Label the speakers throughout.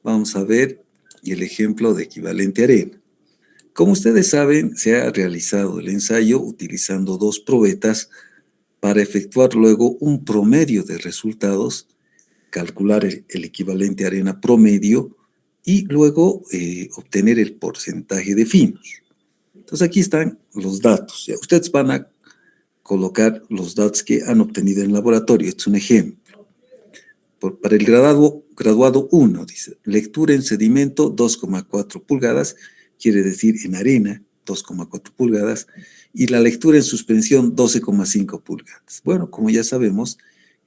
Speaker 1: Vamos a ver el ejemplo de equivalente arena. Como ustedes saben, se ha realizado el ensayo utilizando dos probetas para efectuar luego un promedio de resultados, calcular el equivalente arena promedio y luego obtener el porcentaje de finos. Entonces aquí están los datos. ¿Ya? Ustedes van a colocar los datos que han obtenido en el laboratorio. Este es un ejemplo. Para el graduado 1, dice, lectura en sedimento 2,4 pulgadas, quiere decir en arena 2,4 pulgadas, y la lectura en suspensión 12,5 pulgadas. Bueno, como ya sabemos,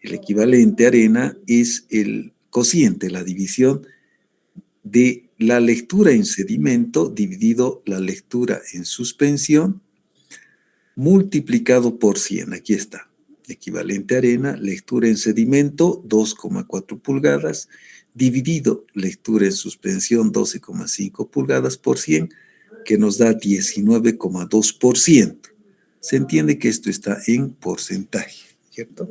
Speaker 1: el equivalente arena es el cociente, la división de la lectura en sedimento dividido la lectura en suspensión multiplicado por 100. Aquí está. Equivalente arena, lectura en sedimento 2,4 pulgadas, dividido lectura en suspensión 12,5 pulgadas por 100, que nos da 19,2%. Se entiende que esto está en porcentaje, ¿cierto?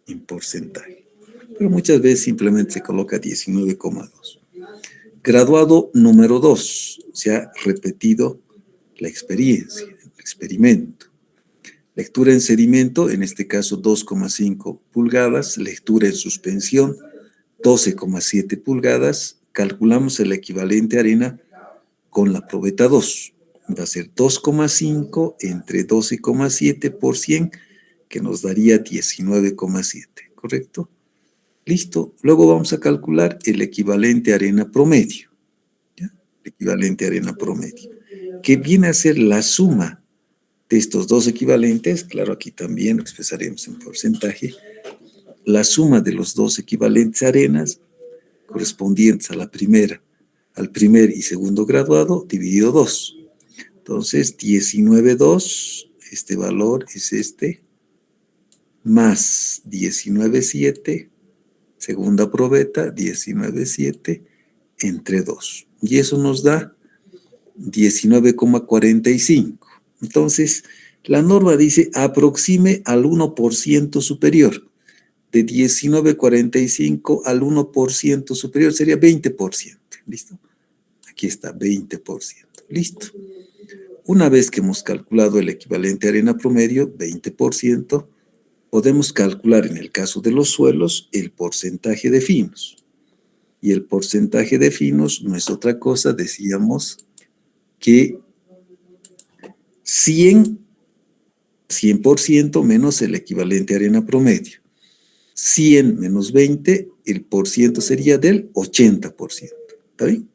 Speaker 1: En porcentaje. Pero muchas veces simplemente se coloca 19,2. Graduado número 2. Se ha repetido la experiencia, el experimento. Lectura en sedimento, en este caso 2,5 pulgadas. Lectura en suspensión, 12,7 pulgadas. Calculamos el equivalente arena con la probeta 2. Va a ser 2,5 entre 12,7 por 100, que nos daría 19,7, ¿correcto? Listo. Luego vamos a calcular el equivalente arena promedio. ¿Ya? El equivalente arena promedio, que viene a ser la suma de estos dos equivalentes. Claro, aquí también lo expresaremos en porcentaje. La suma de los dos equivalentes arenas correspondientes a la primera, al primer y segundo graduado, dividido 2. Entonces, 19,2, este valor es este, más 19,7, segunda probeta, 19,7 entre 2. Y eso nos da 19,45. Entonces, la norma dice aproxime al 1% superior. De 19,45 al 1% superior sería 20%. ¿Listo? Aquí está, 20%. Listo. Una vez que hemos calculado el equivalente arena promedio, 20%, podemos calcular en el caso de los suelos el porcentaje de finos. Y el porcentaje de finos no es otra cosa, decíamos, que 100% menos el equivalente arena promedio. 100 menos 20, el por ciento sería del 80%. ¿Está bien?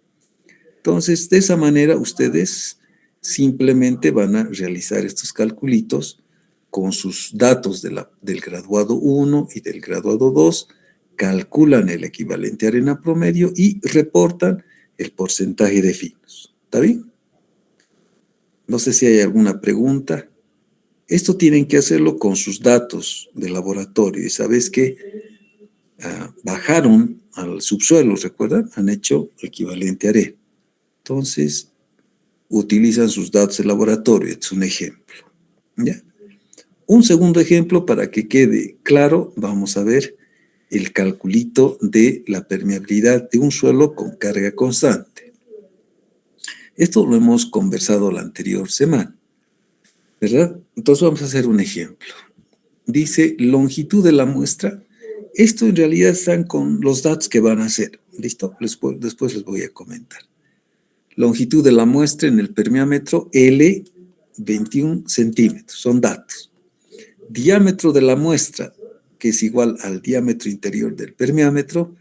Speaker 1: Entonces, de esa manera, ustedes simplemente van a realizar estos calculitos con sus datos del graduado 1 y del graduado 2, calculan el equivalente arena promedio y reportan el porcentaje de finos. ¿Está bien? No sé si hay alguna pregunta. Esto tienen que hacerlo con sus datos de laboratorio. Y sabes que bajaron al subsuelo, ¿recuerdan? Han hecho equivalente arena. Entonces, utilizan sus datos de laboratorio. Este es un ejemplo. ¿Ya? Un segundo ejemplo para que quede claro, vamos a ver el calculito de la permeabilidad de un suelo con carga constante. Esto lo hemos conversado la anterior semana, ¿verdad? Entonces vamos a hacer un ejemplo. Dice longitud de la muestra. Esto en realidad están con los datos que van a hacer. ¿Listo? Después les voy a comentar. Longitud de la muestra en el permeámetro L, 21 centímetros. Son datos. Diámetro de la muestra, que es igual al diámetro interior del permeámetro,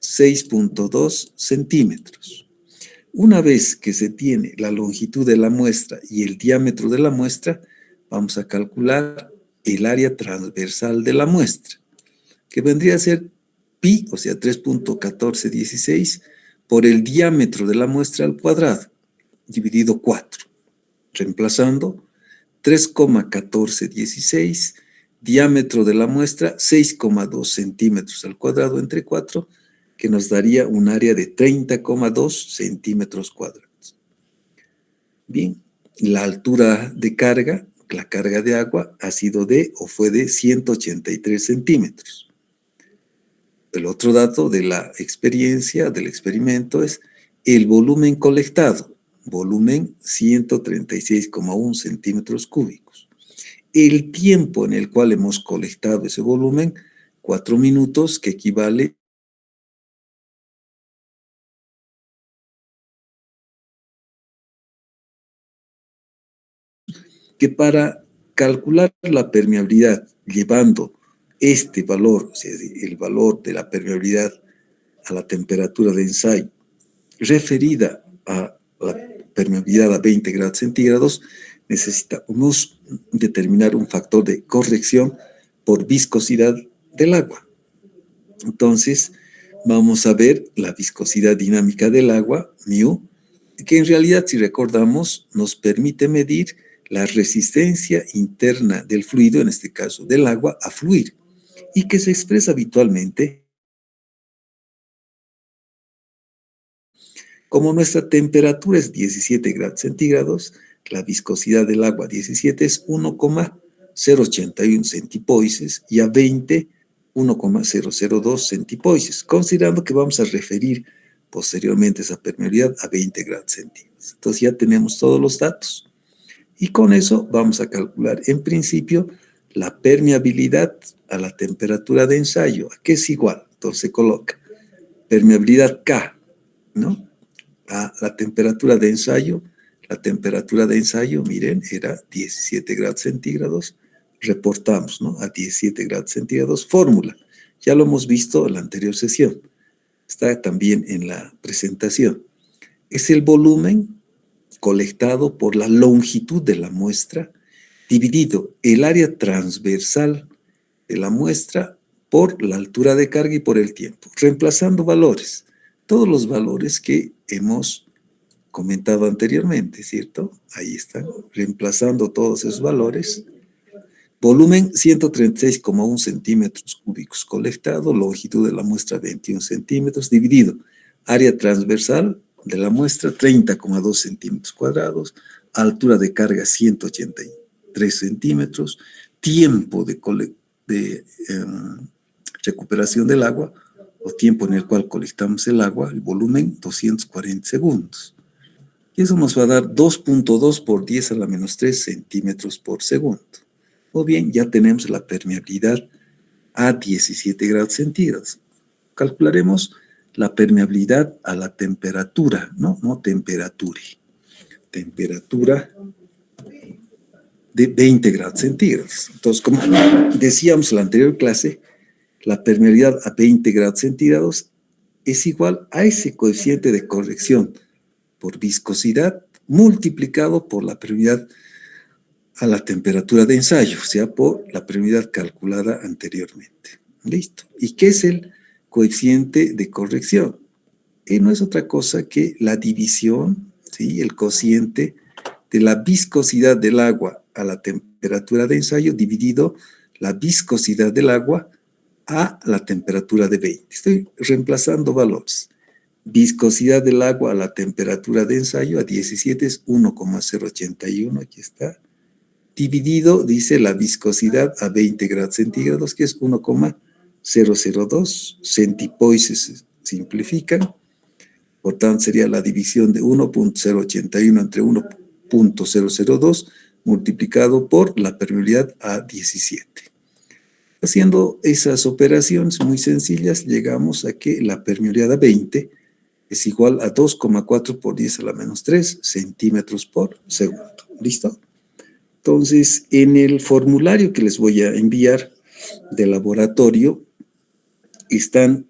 Speaker 1: 6,2 centímetros. Una vez que se tiene la longitud de la muestra y el diámetro de la muestra, vamos a calcular el área transversal de la muestra, que vendría a ser pi, o sea, 3,1416, por el diámetro de la muestra al cuadrado, dividido 4, reemplazando 3,1416, diámetro de la muestra 6,2 centímetros al cuadrado entre 4, que nos daría un área de 30,2 centímetros cuadrados. Bien, la altura de carga, la carga de agua, ha sido fue de 183 centímetros. el otro dato de la experiencia, del experimento, es el volumen colectado, volumen 136,1 centímetros cúbicos. El tiempo en el cual hemos colectado ese volumen, 4 minutos, que equivale que para calcular la permeabilidad llevando este valor, o sea, el valor de la permeabilidad a la temperatura de ensayo referida a la permeabilidad a 20 grados centígrados, necesitamos determinar un factor de corrección por viscosidad del agua. Entonces, vamos a ver la viscosidad dinámica del agua, μ, que en realidad, si recordamos, nos permite medir la resistencia interna del fluido, en este caso del agua, a fluir, y que se expresa habitualmente como nuestra temperatura es 17 grados centígrados, la viscosidad del agua 17 es 1,081 centipoises y a 20, 1,002 centipoises, considerando que vamos a referir posteriormente esa permeabilidad a 20 grados centígrados. Entonces ya tenemos todos los datos. Y con eso vamos a calcular, en principio, la permeabilidad a la temperatura de ensayo, que es igual. Entonces se coloca permeabilidad K, ¿no? A la temperatura de ensayo. La temperatura de ensayo, miren, era 17 grados centígrados. Reportamos, ¿no? A 17 grados centígrados. Fórmula. Ya lo hemos visto en la anterior sesión. Está también en la presentación. Es el volumen colectado por la longitud de la muestra dividido el área transversal de la muestra por la altura de carga y por el tiempo, reemplazando valores, todos los valores que hemos comentado anteriormente, ¿cierto? Ahí están, reemplazando todos esos valores. Volumen 136,1 centímetros cúbicos colectado, longitud de la muestra 21 centímetros, dividido área transversal de la muestra 30,2 centímetros cuadrados, altura de carga 183 centímetros, tiempo de recuperación del agua o tiempo en el cual colectamos el agua, el volumen 240 segundos. Y eso nos va a dar 2.2 por 10 a la menos 3 centímetros por segundo. O bien ya tenemos la permeabilidad a 17 grados centígrados. Calcularemos la permeabilidad a la temperatura, ¿no? No temperatura. Temperatura de 20 grados centígrados. Entonces, como decíamos en la anterior clase, la permeabilidad a 20 grados centígrados es igual a ese coeficiente de corrección por viscosidad multiplicado por la permeabilidad a la temperatura de ensayo, o sea, por la permeabilidad calculada anteriormente. ¿Listo? ¿Y qué es el coeficiente de corrección? Y no es otra cosa que la división, ¿sí? El cociente de la viscosidad del agua a la temperatura de ensayo dividido la viscosidad del agua a la temperatura de 20. Estoy reemplazando valores. Viscosidad del agua a la temperatura de ensayo a 17 es 1,081, aquí está, dividido, dice, la viscosidad a 20 grados centígrados, que es 1,002 centipoises, simplifican, por tanto sería la división de 1,081 entre 1,002 multiplicado por la permeabilidad a 17. Haciendo esas operaciones muy sencillas, llegamos a que la permeabilidad a 20 es igual a 2,4 por 10 a la menos 3 centímetros por segundo. ¿Listo? Entonces, en el formulario que les voy a enviar de laboratorio están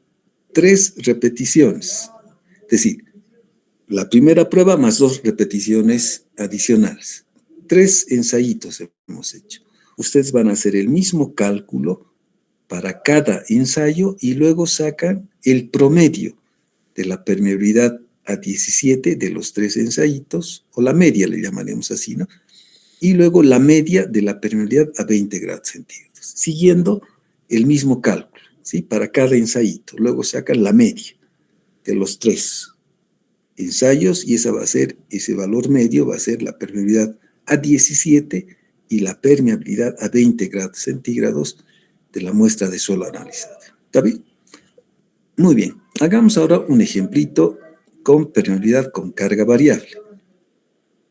Speaker 1: 3 repeticiones. Es decir, la primera prueba más 2 repeticiones adicionales. 3 ensayitos hemos hecho. Ustedes van a hacer el mismo cálculo para cada ensayo y luego sacan el promedio de la permeabilidad a 17 de los 3 ensayitos, o la media le llamaremos así, ¿no? Y luego la media de la permeabilidad a 20 grados centígrados, siguiendo el mismo cálculo, ¿sí? Para cada ensayito. Luego sacan la media de los 3 ensayos y esa va a ser, ese valor medio va a ser la permeabilidad a 17 y la permeabilidad a 20 grados centígrados de la muestra de suelo analizada. ¿Está bien? Muy bien, hagamos ahora un ejemplito con permeabilidad con carga variable.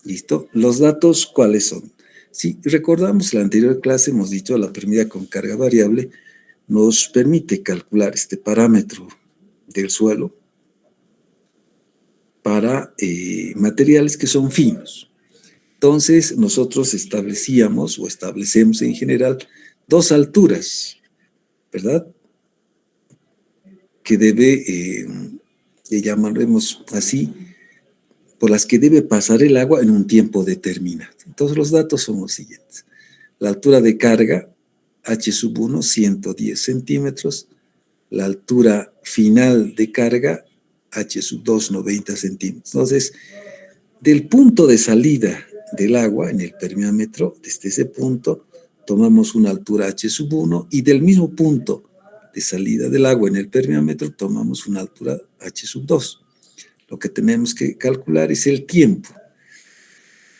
Speaker 1: ¿Listo? Los datos, ¿cuáles son? Si recordamos la anterior clase, hemos dicho la permeabilidad con carga variable nos permite calcular este parámetro del suelo para materiales que son finos. Entonces, nosotros establecíamos o establecemos en general dos alturas, ¿verdad? Que le llamaremos así, por las que debe pasar el agua en un tiempo determinado. Entonces, los datos son los siguientes. La altura de carga, H1, 110 centímetros. La altura final de carga, H2, 90 centímetros. Entonces, del punto de salida del agua en el permeámetro, desde ese punto, tomamos una altura H1 y del mismo punto de salida del agua en el permeámetro, tomamos una altura H2. Lo que tenemos que calcular es el tiempo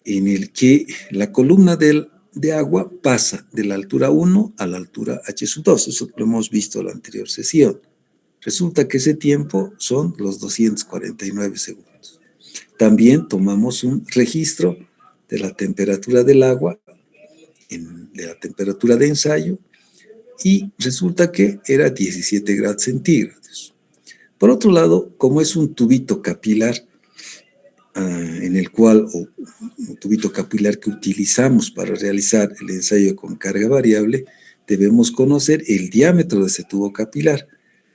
Speaker 1: en el que la columna de agua pasa de la altura 1 a la altura H2. Eso lo hemos visto en la anterior sesión. Resulta que ese tiempo son los 249 segundos. También tomamos un registro de la temperatura del agua, de la temperatura de ensayo, y resulta que era 17 grados centígrados. Por otro lado, como es un tubito capilar, en el cual, o un tubito capilar que utilizamos para realizar el ensayo con carga variable, debemos conocer el diámetro de ese tubo capilar.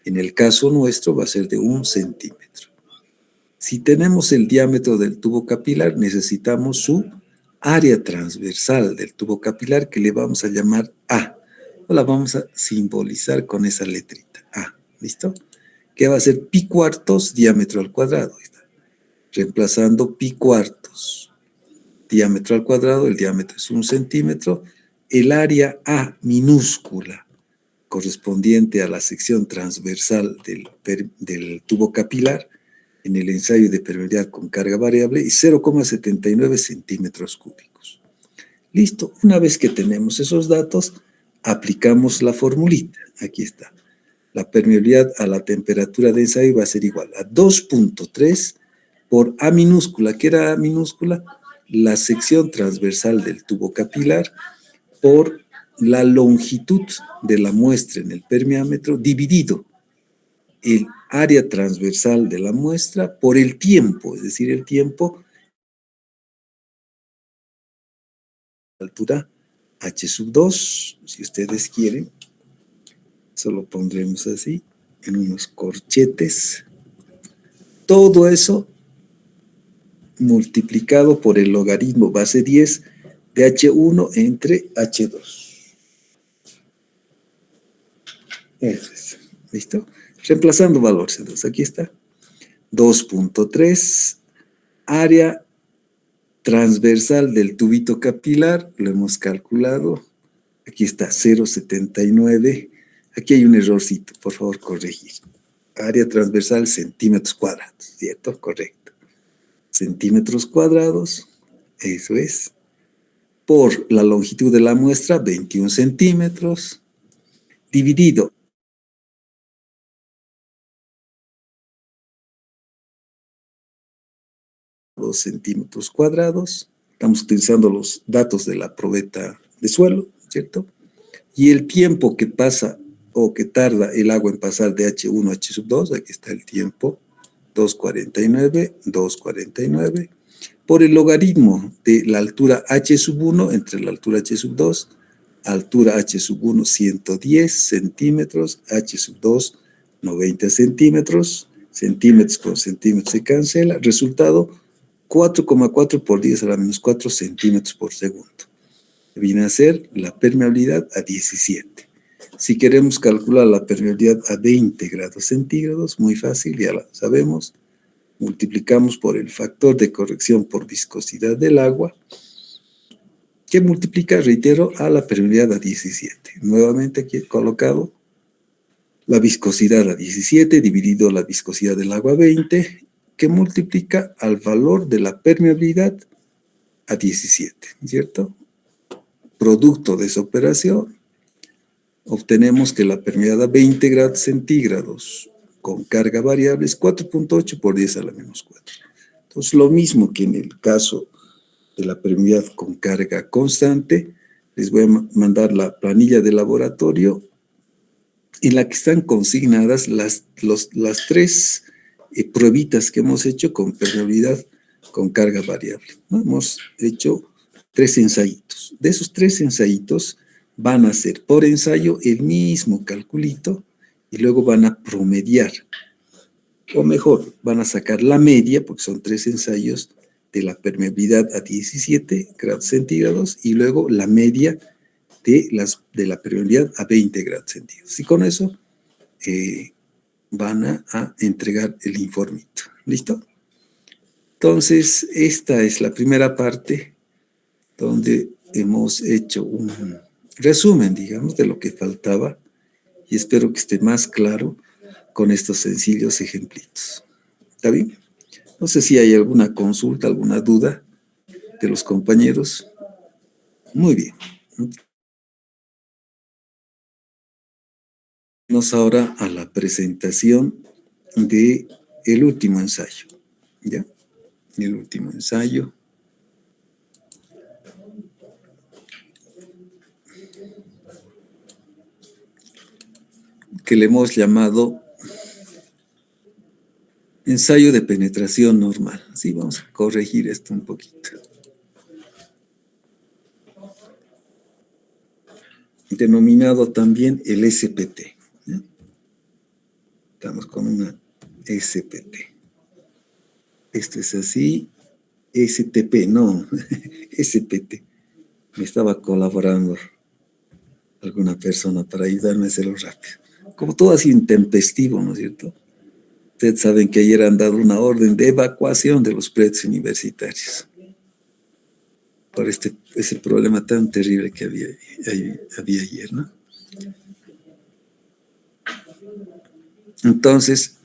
Speaker 1: En el caso nuestro va a ser de 1 centímetro. Si tenemos el diámetro del tubo capilar, necesitamos su área transversal del tubo capilar, que le vamos a llamar A. O la vamos a simbolizar con esa letrita A. ¿Listo? Que va a ser pi cuartos diámetro al cuadrado. Reemplazando pi cuartos diámetro al cuadrado, el diámetro es 1 centímetro, el área A minúscula correspondiente a la sección transversal del tubo capilar en el ensayo de permeabilidad con carga variable y 0,79 centímetros cúbicos. Listo, una vez que tenemos esos datos, aplicamos la formulita. Aquí está. La permeabilidad a la temperatura de ensayo va a ser igual a 2.3 por A minúscula. ¿Qué era A minúscula? La sección transversal del tubo capilar por la longitud de la muestra en el permeámetro dividido el área transversal de la muestra por el tiempo, es decir, el tiempo, altura H2, si ustedes quieren, solo pondremos así, en unos corchetes. Todo eso multiplicado por el logaritmo base 10 de H1 entre H2. Eso es. ¿Listo? Reemplazando valores. Entonces, aquí está. 2.3, área transversal del tubito capilar, lo hemos calculado. Aquí está, 0,79. Aquí hay un errorcito, por favor, corregir. Área transversal, centímetros cuadrados, ¿cierto? Correcto. Centímetros cuadrados, eso es. Por la longitud de la muestra, 21 centímetros, dividido 2 centímetros cuadrados. Estamos utilizando los datos de la probeta de suelo, ¿cierto? Y el tiempo que pasa o que tarda el agua en pasar de H1 a H2, aquí está el tiempo, 2,49, por el logaritmo de la altura H1 entre la altura H2, altura H1 110 centímetros, H2 90 centímetros, centímetros con centímetros se cancela, resultado 4,4 por 10 a la menos 4 centímetros por segundo. Viene a ser la permeabilidad a 17. Si queremos calcular la permeabilidad a 20 grados centígrados, muy fácil, ya lo sabemos. Multiplicamos por el factor de corrección por viscosidad del agua, que multiplica, reitero, a la permeabilidad a 17. Nuevamente aquí he colocado la viscosidad a 17 dividido la viscosidad del agua a 20, que multiplica al valor de la permeabilidad a 17, ¿cierto? Producto de esa operación, obtenemos que la permeabilidad a 20 grados centígrados con carga variable es 4.8 por 10 a la menos 4. Entonces, lo mismo que en el caso de la permeabilidad con carga constante, les voy a mandar la planilla de laboratorio en la que están consignadas las tres pruebitas que hemos hecho con permeabilidad con carga variable, ¿no? Hemos hecho 3 ensayitos. De esos 3 ensayitos van a hacer por ensayo el mismo calculito y luego van a promediar. O mejor, van a sacar la media, porque son 3 ensayos, de la permeabilidad a 17 grados centígrados y luego la media de la permeabilidad a 20 grados centígrados. Y con eso van a entregar el informito. ¿Listo? Entonces, esta es la primera parte donde hemos hecho un resumen, digamos, de lo que faltaba y espero que esté más claro con estos sencillos ejemplitos. ¿Está bien? No sé si hay alguna consulta, alguna duda de los compañeros. Muy bien. Vamos ahora a la presentación de el último ensayo. ¿Ya? El último ensayo. Que le hemos llamado ensayo de penetración normal. Así vamos a corregir esto un poquito. Denominado también el SPT. ¿Ya? Estamos con una SPT. Esto es así. STP, no. SPT. Me estaba colaborando alguna persona para ayudarme a hacerlo rápido. Como todo así intempestivo, ¿no es cierto? Ustedes saben que ayer han dado una orden de evacuación de los predios universitarios por ese problema tan terrible que había ayer, ¿no? Entonces,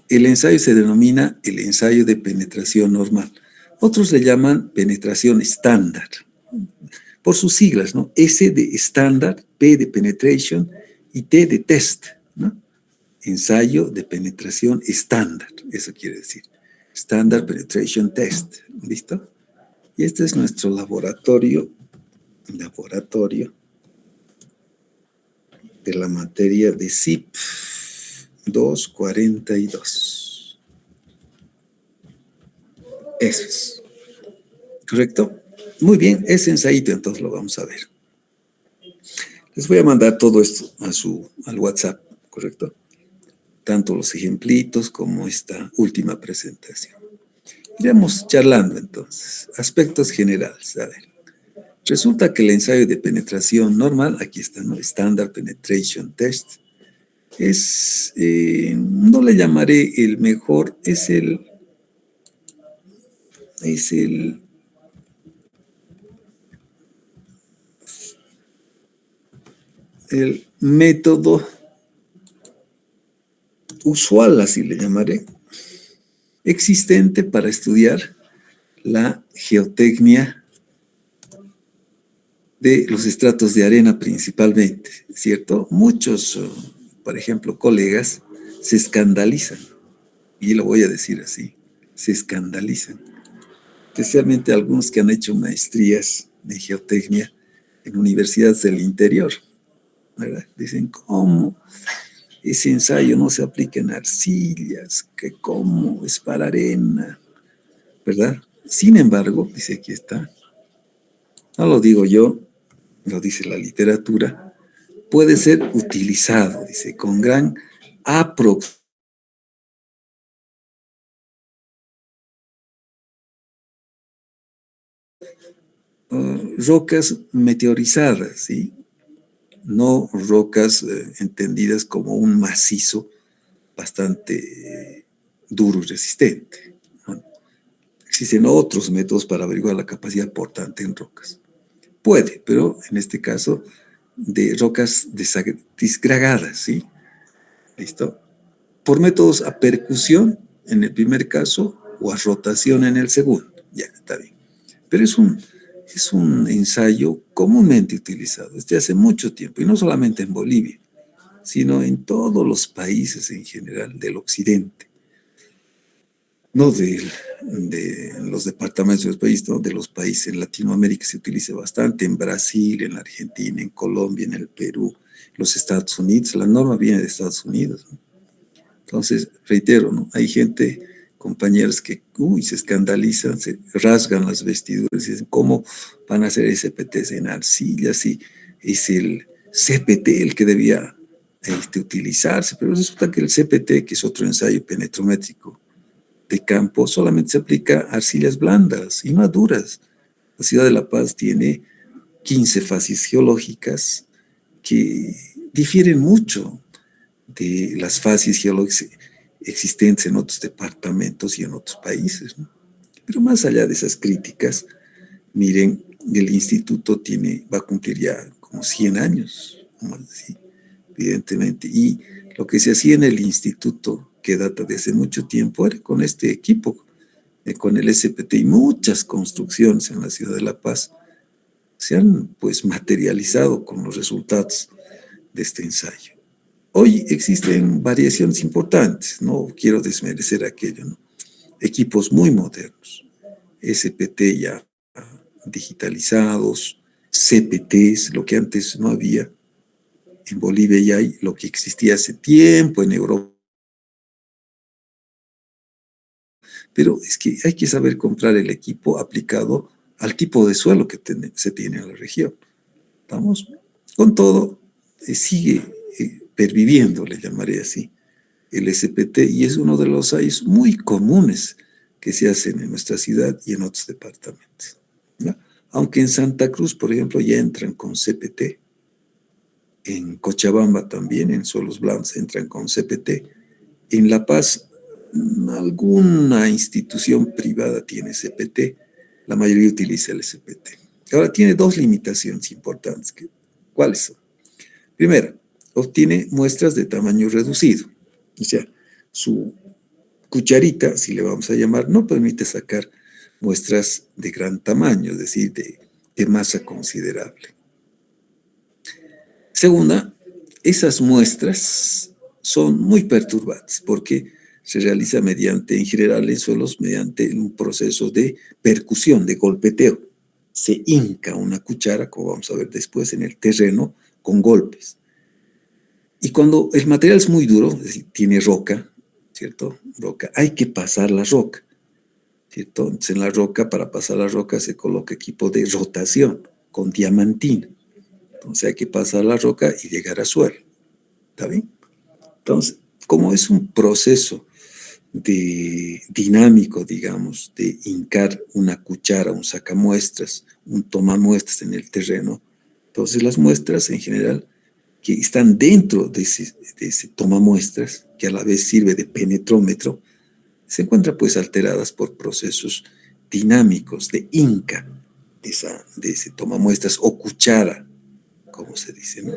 Speaker 1: el ensayo se denomina el ensayo de penetración normal. Otros le llaman penetración estándar, por sus siglas, ¿no? S de estándar, P de penetration y T de test, ¿no? Ensayo de penetración estándar, eso quiere decir. Standard Penetration Test, ¿listo? Y este es nuestro laboratorio de la materia de SIP 242. Eso es. ¿Correcto? Muy bien, ese ensayito entonces lo vamos a ver. Les voy a mandar todo esto al WhatsApp, ¿correcto? Tanto los ejemplitos como esta última presentación. Iremos charlando entonces. Aspectos generales. A ver. Resulta que el ensayo de penetración normal, aquí está, ¿no? Standard Penetration Test, no le llamaré el mejor, es el método usual, así le llamaré, existente para estudiar la geotecnia de los estratos de arena principalmente, ¿cierto? Muchos, por ejemplo, colegas se escandalizan, y lo voy a decir así, se escandalizan, especialmente algunos que han hecho maestrías de geotecnia en universidades del interior, ¿verdad? Dicen, ¿cómo ese ensayo no se aplica en arcillas? ¿Que cómo es para arena? ¿Verdad? Sin embargo, dice aquí está, no lo digo yo, lo dice la literatura, puede ser utilizado, dice, con gran aproximación. Rocas meteorizadas, ¿sí? No rocas entendidas como un macizo bastante duro y resistente, ¿no? Existen otros métodos para averiguar la capacidad portante en rocas. Puede, pero en este caso de rocas disgragadas, ¿sí? ¿Listo? Por métodos a percusión en el primer caso o a rotación en el segundo. Ya, está bien. Pero es un ensayo comúnmente utilizado desde hace mucho tiempo, y no solamente en Bolivia. sino en todos los países en general del occidente. No de los departamentos del país, no de los países. En Latinoamérica se utiliza bastante, en Brasil, en la Argentina, en Colombia, en el Perú, los Estados Unidos. La norma viene de Estados Unidos, ¿no? Entonces, reitero, ¿no? Hay gente, compañeros que se escandalizan, se rasgan las vestiduras y dicen, ¿cómo van a hacer SPTs en arcilla si es el CPT el que debía utilizarse? Pero resulta que el CPT, que es otro ensayo penetrométrico de campo, solamente se aplica a arcillas blandas y no a duras. La ciudad de La Paz tiene 15 fases geológicas que difieren mucho de las fases geológicas existentes en otros departamentos y en otros países, ¿no? Pero más allá de esas críticas, miren, el instituto va a cumplir ya como 100 años, ¿sí? Evidentemente, y lo que se hacía en el instituto, que data de hace mucho tiempo, era con este equipo, con el SPT, y muchas construcciones en la ciudad de La Paz se han pues materializado con los resultados de este ensayo. Hoy existen variaciones importantes, no quiero desmerecer aquello, ¿no? Equipos muy modernos, SPT ya digitalizados, CPTs, lo que antes no había. En Bolivia ya hay lo que existía hace tiempo, en Europa. Pero es que hay que saber comprar el equipo aplicado al tipo de suelo que se tiene en la región. ¿Estamos? Con todo, sigue perviviendo, le llamaré así, el SPT, y es uno de los ensayos muy comunes que se hacen en nuestra ciudad y en otros departamentos, ¿no? Aunque en Santa Cruz, por ejemplo, ya entran con CPT, en Cochabamba también, en suelos blancos, entran con CPT, en La Paz, alguna institución privada tiene CPT, la mayoría utiliza el CPT. Ahora, tiene dos limitaciones importantes. ¿Cuáles son? Primero, obtiene muestras de tamaño reducido. O sea, su cucharita, si le vamos a llamar, no permite sacar muestras de gran tamaño, es decir, de masa considerable. Segunda, esas muestras son muy perturbantes porque se realiza en general en suelos, mediante un proceso de percusión, de golpeteo. Se hinca una cuchara, como vamos a ver después, en el terreno con golpes. Y cuando el material es muy duro, es decir, tiene roca, ¿cierto? Roca, hay que pasar la roca, ¿cierto? Entonces en la roca, para pasar la roca, se coloca equipo de rotación con diamantina. Entonces hay que pasar la roca y llegar a suelo. ¿Está bien? Entonces, como es un proceso dinámico, digamos, de hincar una cuchara, un sacamuestras, un tomamuestras en el terreno, entonces las muestras en general que están dentro de ese tomamuestras, que a la vez sirve de penetrómetro, se encuentran pues alteradas por procesos dinámicos de hinca de ese tomamuestras o cuchara, como se dice, ¿no?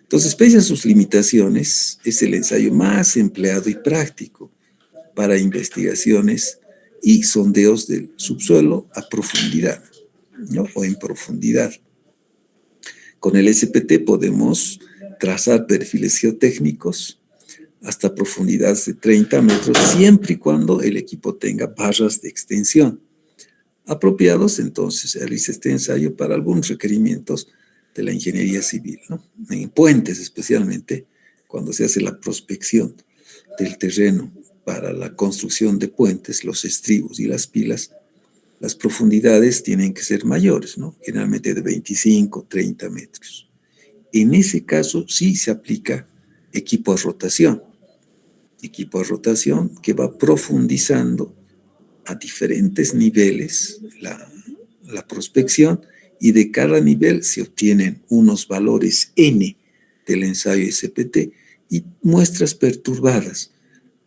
Speaker 1: Entonces, pese a sus limitaciones, es el ensayo más empleado y práctico para investigaciones y sondeos del subsuelo a profundidad, ¿no? O en profundidad. Con el SPT podemos trazar perfiles geotécnicos hasta profundidades de 30 metros, siempre y cuando el equipo tenga barras de extensión apropiados. Entonces se realiza este ensayo para algunos requerimientos de la ingeniería civil, ¿no? En puentes especialmente, cuando se hace la prospección del terreno para la construcción de puentes, los estribos y las pilas, las profundidades tienen que ser mayores, ¿no? Generalmente de 25, 30 metros. En ese caso sí se aplica equipo a rotación que va profundizando a diferentes niveles la prospección, y de cada nivel se obtienen unos valores N del ensayo SPT y muestras perturbadas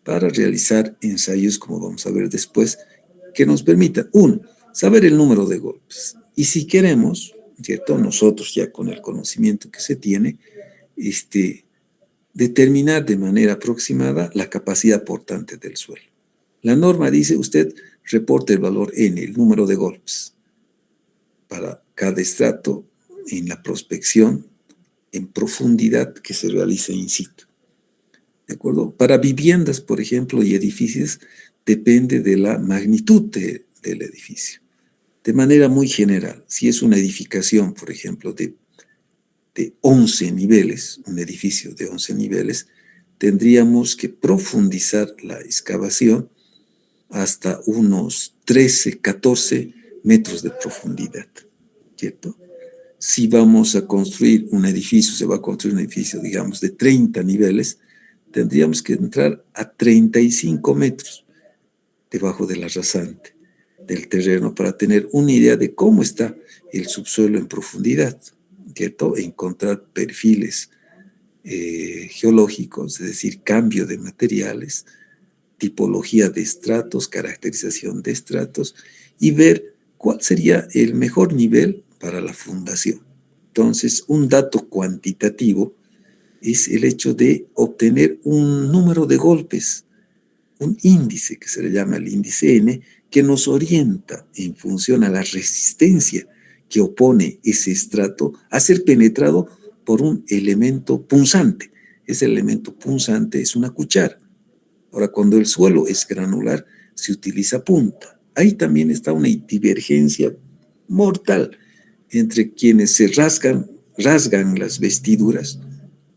Speaker 1: para realizar ensayos, como vamos a ver después, que nos permitan, uno, saber el número de golpes. Y si queremos, ¿cierto? Nosotros ya con el conocimiento que se tiene, determinar de manera aproximada la capacidad portante del suelo. La norma dice, usted reporte el valor N, el número de golpes, para cada estrato en la prospección en profundidad que se realiza in situ. ¿De acuerdo? Para viviendas, por ejemplo, y edificios, depende de la magnitud del edificio. De manera muy general, si es una edificación, por ejemplo, de 11 niveles, un edificio de 11 niveles, tendríamos que profundizar la excavación hasta unos 13, 14 metros de profundidad, ¿cierto? Si vamos a construir un edificio, se va a construir un edificio, digamos, de 30 niveles, tendríamos que entrar a 35 metros debajo de la rasante del terreno para tener una idea de cómo está el subsuelo en profundidad, ¿cierto? Encontrar perfiles geológicos, es decir, cambio de materiales, tipología de estratos, caracterización de estratos y ver cuál sería el mejor nivel para la fundación. Entonces, un dato cuantitativo es el hecho de obtener un número de golpes, un índice que se le llama el índice N, que nos orienta en función a la resistencia que opone ese estrato a ser penetrado por un elemento punzante. Ese elemento punzante es una cuchara. Ahora, cuando el suelo es granular, se utiliza punta. Ahí también está una divergencia mortal entre quienes se rasgan las vestiduras,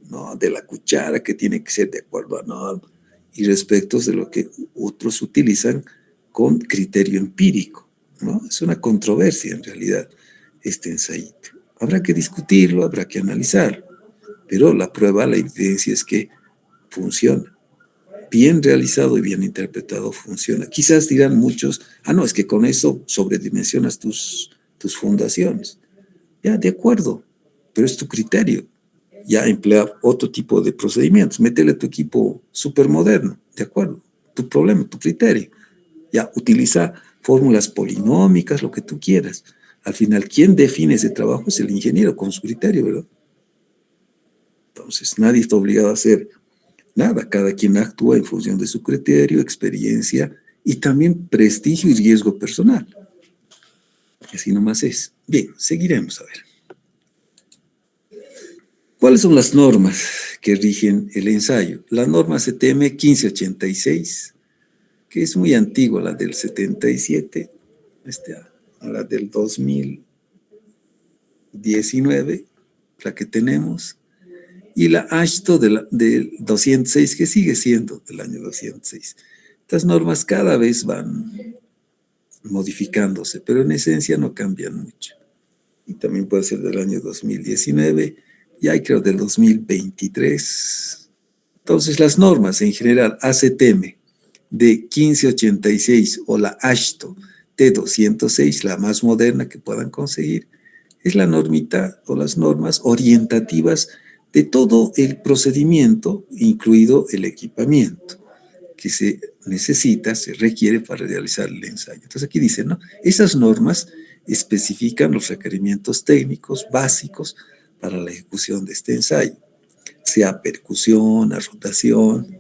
Speaker 1: ¿no?, de la cuchara, que tiene que ser de acuerdo a norma, y respecto de lo que otros utilizan con criterio empírico, ¿no? Es una controversia en realidad este ensayito. Habrá que discutirlo, habrá que analizarlo, pero la prueba, la evidencia es que funciona. Bien realizado y bien interpretado funciona. Quizás dirán muchos, no, es que con eso sobredimensionas tus fundaciones. Ya, de acuerdo, pero es tu criterio. Ya emplea otro tipo de procedimientos. Métele tu equipo súper moderno, de acuerdo. Tu problema, tu criterio. Ya, utiliza fórmulas polinómicas, lo que tú quieras. Al final, quien define ese trabajo es el ingeniero con su criterio, ¿verdad? Entonces, nadie está obligado a hacer nada. Cada quien actúa en función de su criterio, experiencia y también prestigio y riesgo personal. Así nomás es. Bien, seguiremos a ver. ¿Cuáles son las normas que rigen el ensayo? La norma CTM 1586, que es muy antigua, la del 77, la del 2019, la que tenemos, y la ASHTO del 206, que sigue siendo del año 206. Estas normas cada vez van modificándose, pero en esencia no cambian mucho. Y también puede ser del año 2019, y hay creo del 2023. Entonces las normas en general ACTM de 1586 o la ASHTO de 206, la más moderna que puedan conseguir, es la normita o las normas orientativas de todo el procedimiento, incluido el equipamiento que se necesita, se requiere para realizar el ensayo. Entonces aquí dice, ¿no? Esas normas especifican los requerimientos técnicos básicos para la ejecución de este ensayo, sea percusión, a rotación.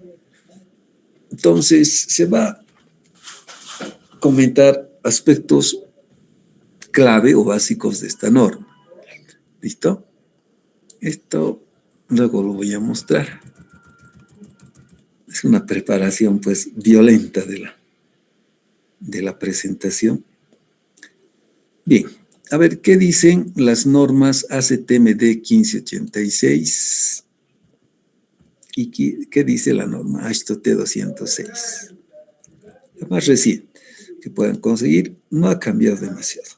Speaker 1: Entonces se va a comentar aspectos clave o básicos de esta norma. ¿Listo? Esto luego lo voy a mostrar. Es una preparación pues violenta de la presentación. Bien, a ver, ¿qué dicen las normas ACTMD 1586? ¿Y qué dice la norma ASHTO T206? La más reciente que puedan conseguir, no ha cambiado demasiado.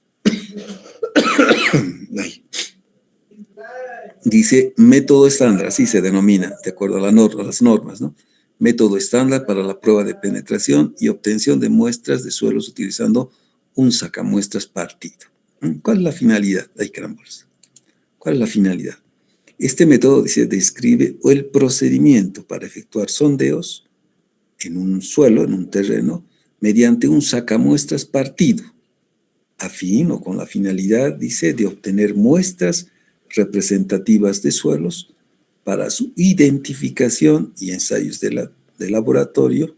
Speaker 1: Dice método estándar, así se denomina, de acuerdo a las normas, ¿no? Método estándar para la prueba de penetración y obtención de muestras de suelos utilizando un sacamuestras partido. ¿Cuál es la finalidad? Ay, carambolas. ¿Cuál es la finalidad? Este método, dice, describe el procedimiento para efectuar sondeos en un suelo, en un terreno, mediante un sacamuestras partido, a fin o con la finalidad, dice, de obtener muestras representativas de suelos para su identificación y ensayos de laboratorio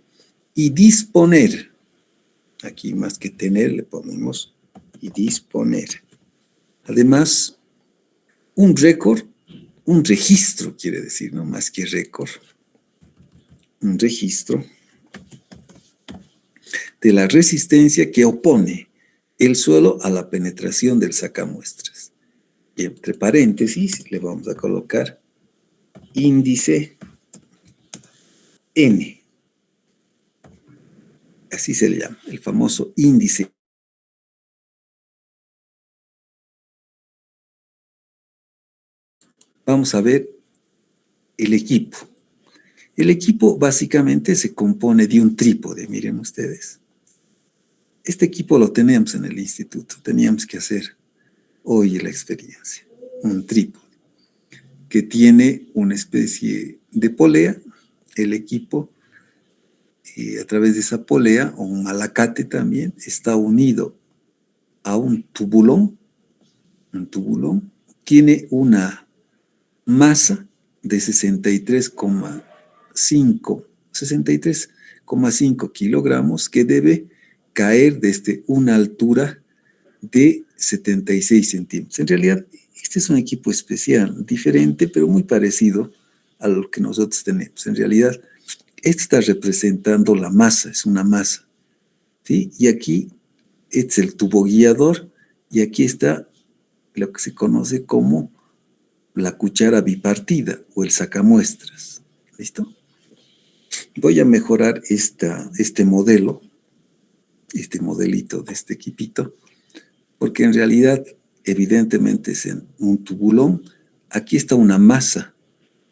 Speaker 1: y disponer, aquí más que tener le ponemos y disponer. Además, un récord un registro, quiere decir, ¿no? Más que récord, un registro de la resistencia que opone el suelo a la penetración del sacamuestras. Y entre paréntesis le vamos a colocar índice N. Así se le llama, el famoso índice. Vamos a ver el equipo. El equipo básicamente se compone de un trípode, miren ustedes. Este equipo lo tenemos en el instituto, teníamos que hacer hoy la experiencia. Un trípode que tiene una especie de polea, el equipo, a través de esa polea, o un malacate también, está unido a un tubulón, tiene una masa de 63,5 kilogramos que debe caer desde una altura de 76 centímetros. En realidad, este es un equipo especial, diferente, pero muy parecido a lo que nosotros tenemos. En realidad, este está representando la masa, es una masa, ¿sí? Y aquí es el tubo guiador, y aquí está lo que se conoce como la cuchara bipartida o el sacamuestras. ¿Listo? Voy a mejorar este modelito de este equipito, porque en realidad, evidentemente, es en un tubulón. Aquí está una masa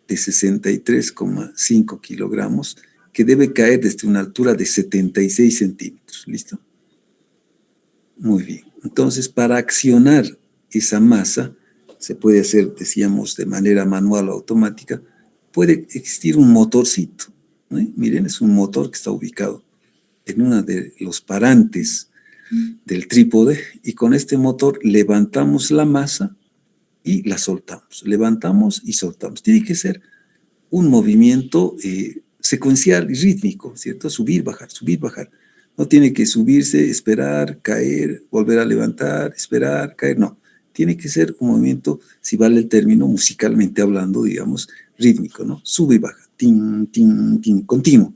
Speaker 1: de 63,5 kilogramos que debe caer desde una altura de 76 centímetros. ¿Listo? Muy bien. Entonces, para accionar esa masa, se puede hacer, decíamos, de manera manual o automática. Puede existir un motorcito, ¿no? Miren, es un motor que está ubicado en uno de los parantes del trípode, y con este motor levantamos la masa y la soltamos. Levantamos y soltamos. Tiene que ser un movimiento secuencial y rítmico, ¿cierto? Subir, bajar, subir, bajar. No tiene que subirse, esperar, caer, volver a levantar, esperar, caer, no. Tiene que ser un movimiento, si vale el término, musicalmente hablando, digamos, rítmico, ¿no? Sube y baja, tin, tin, tin, continuo,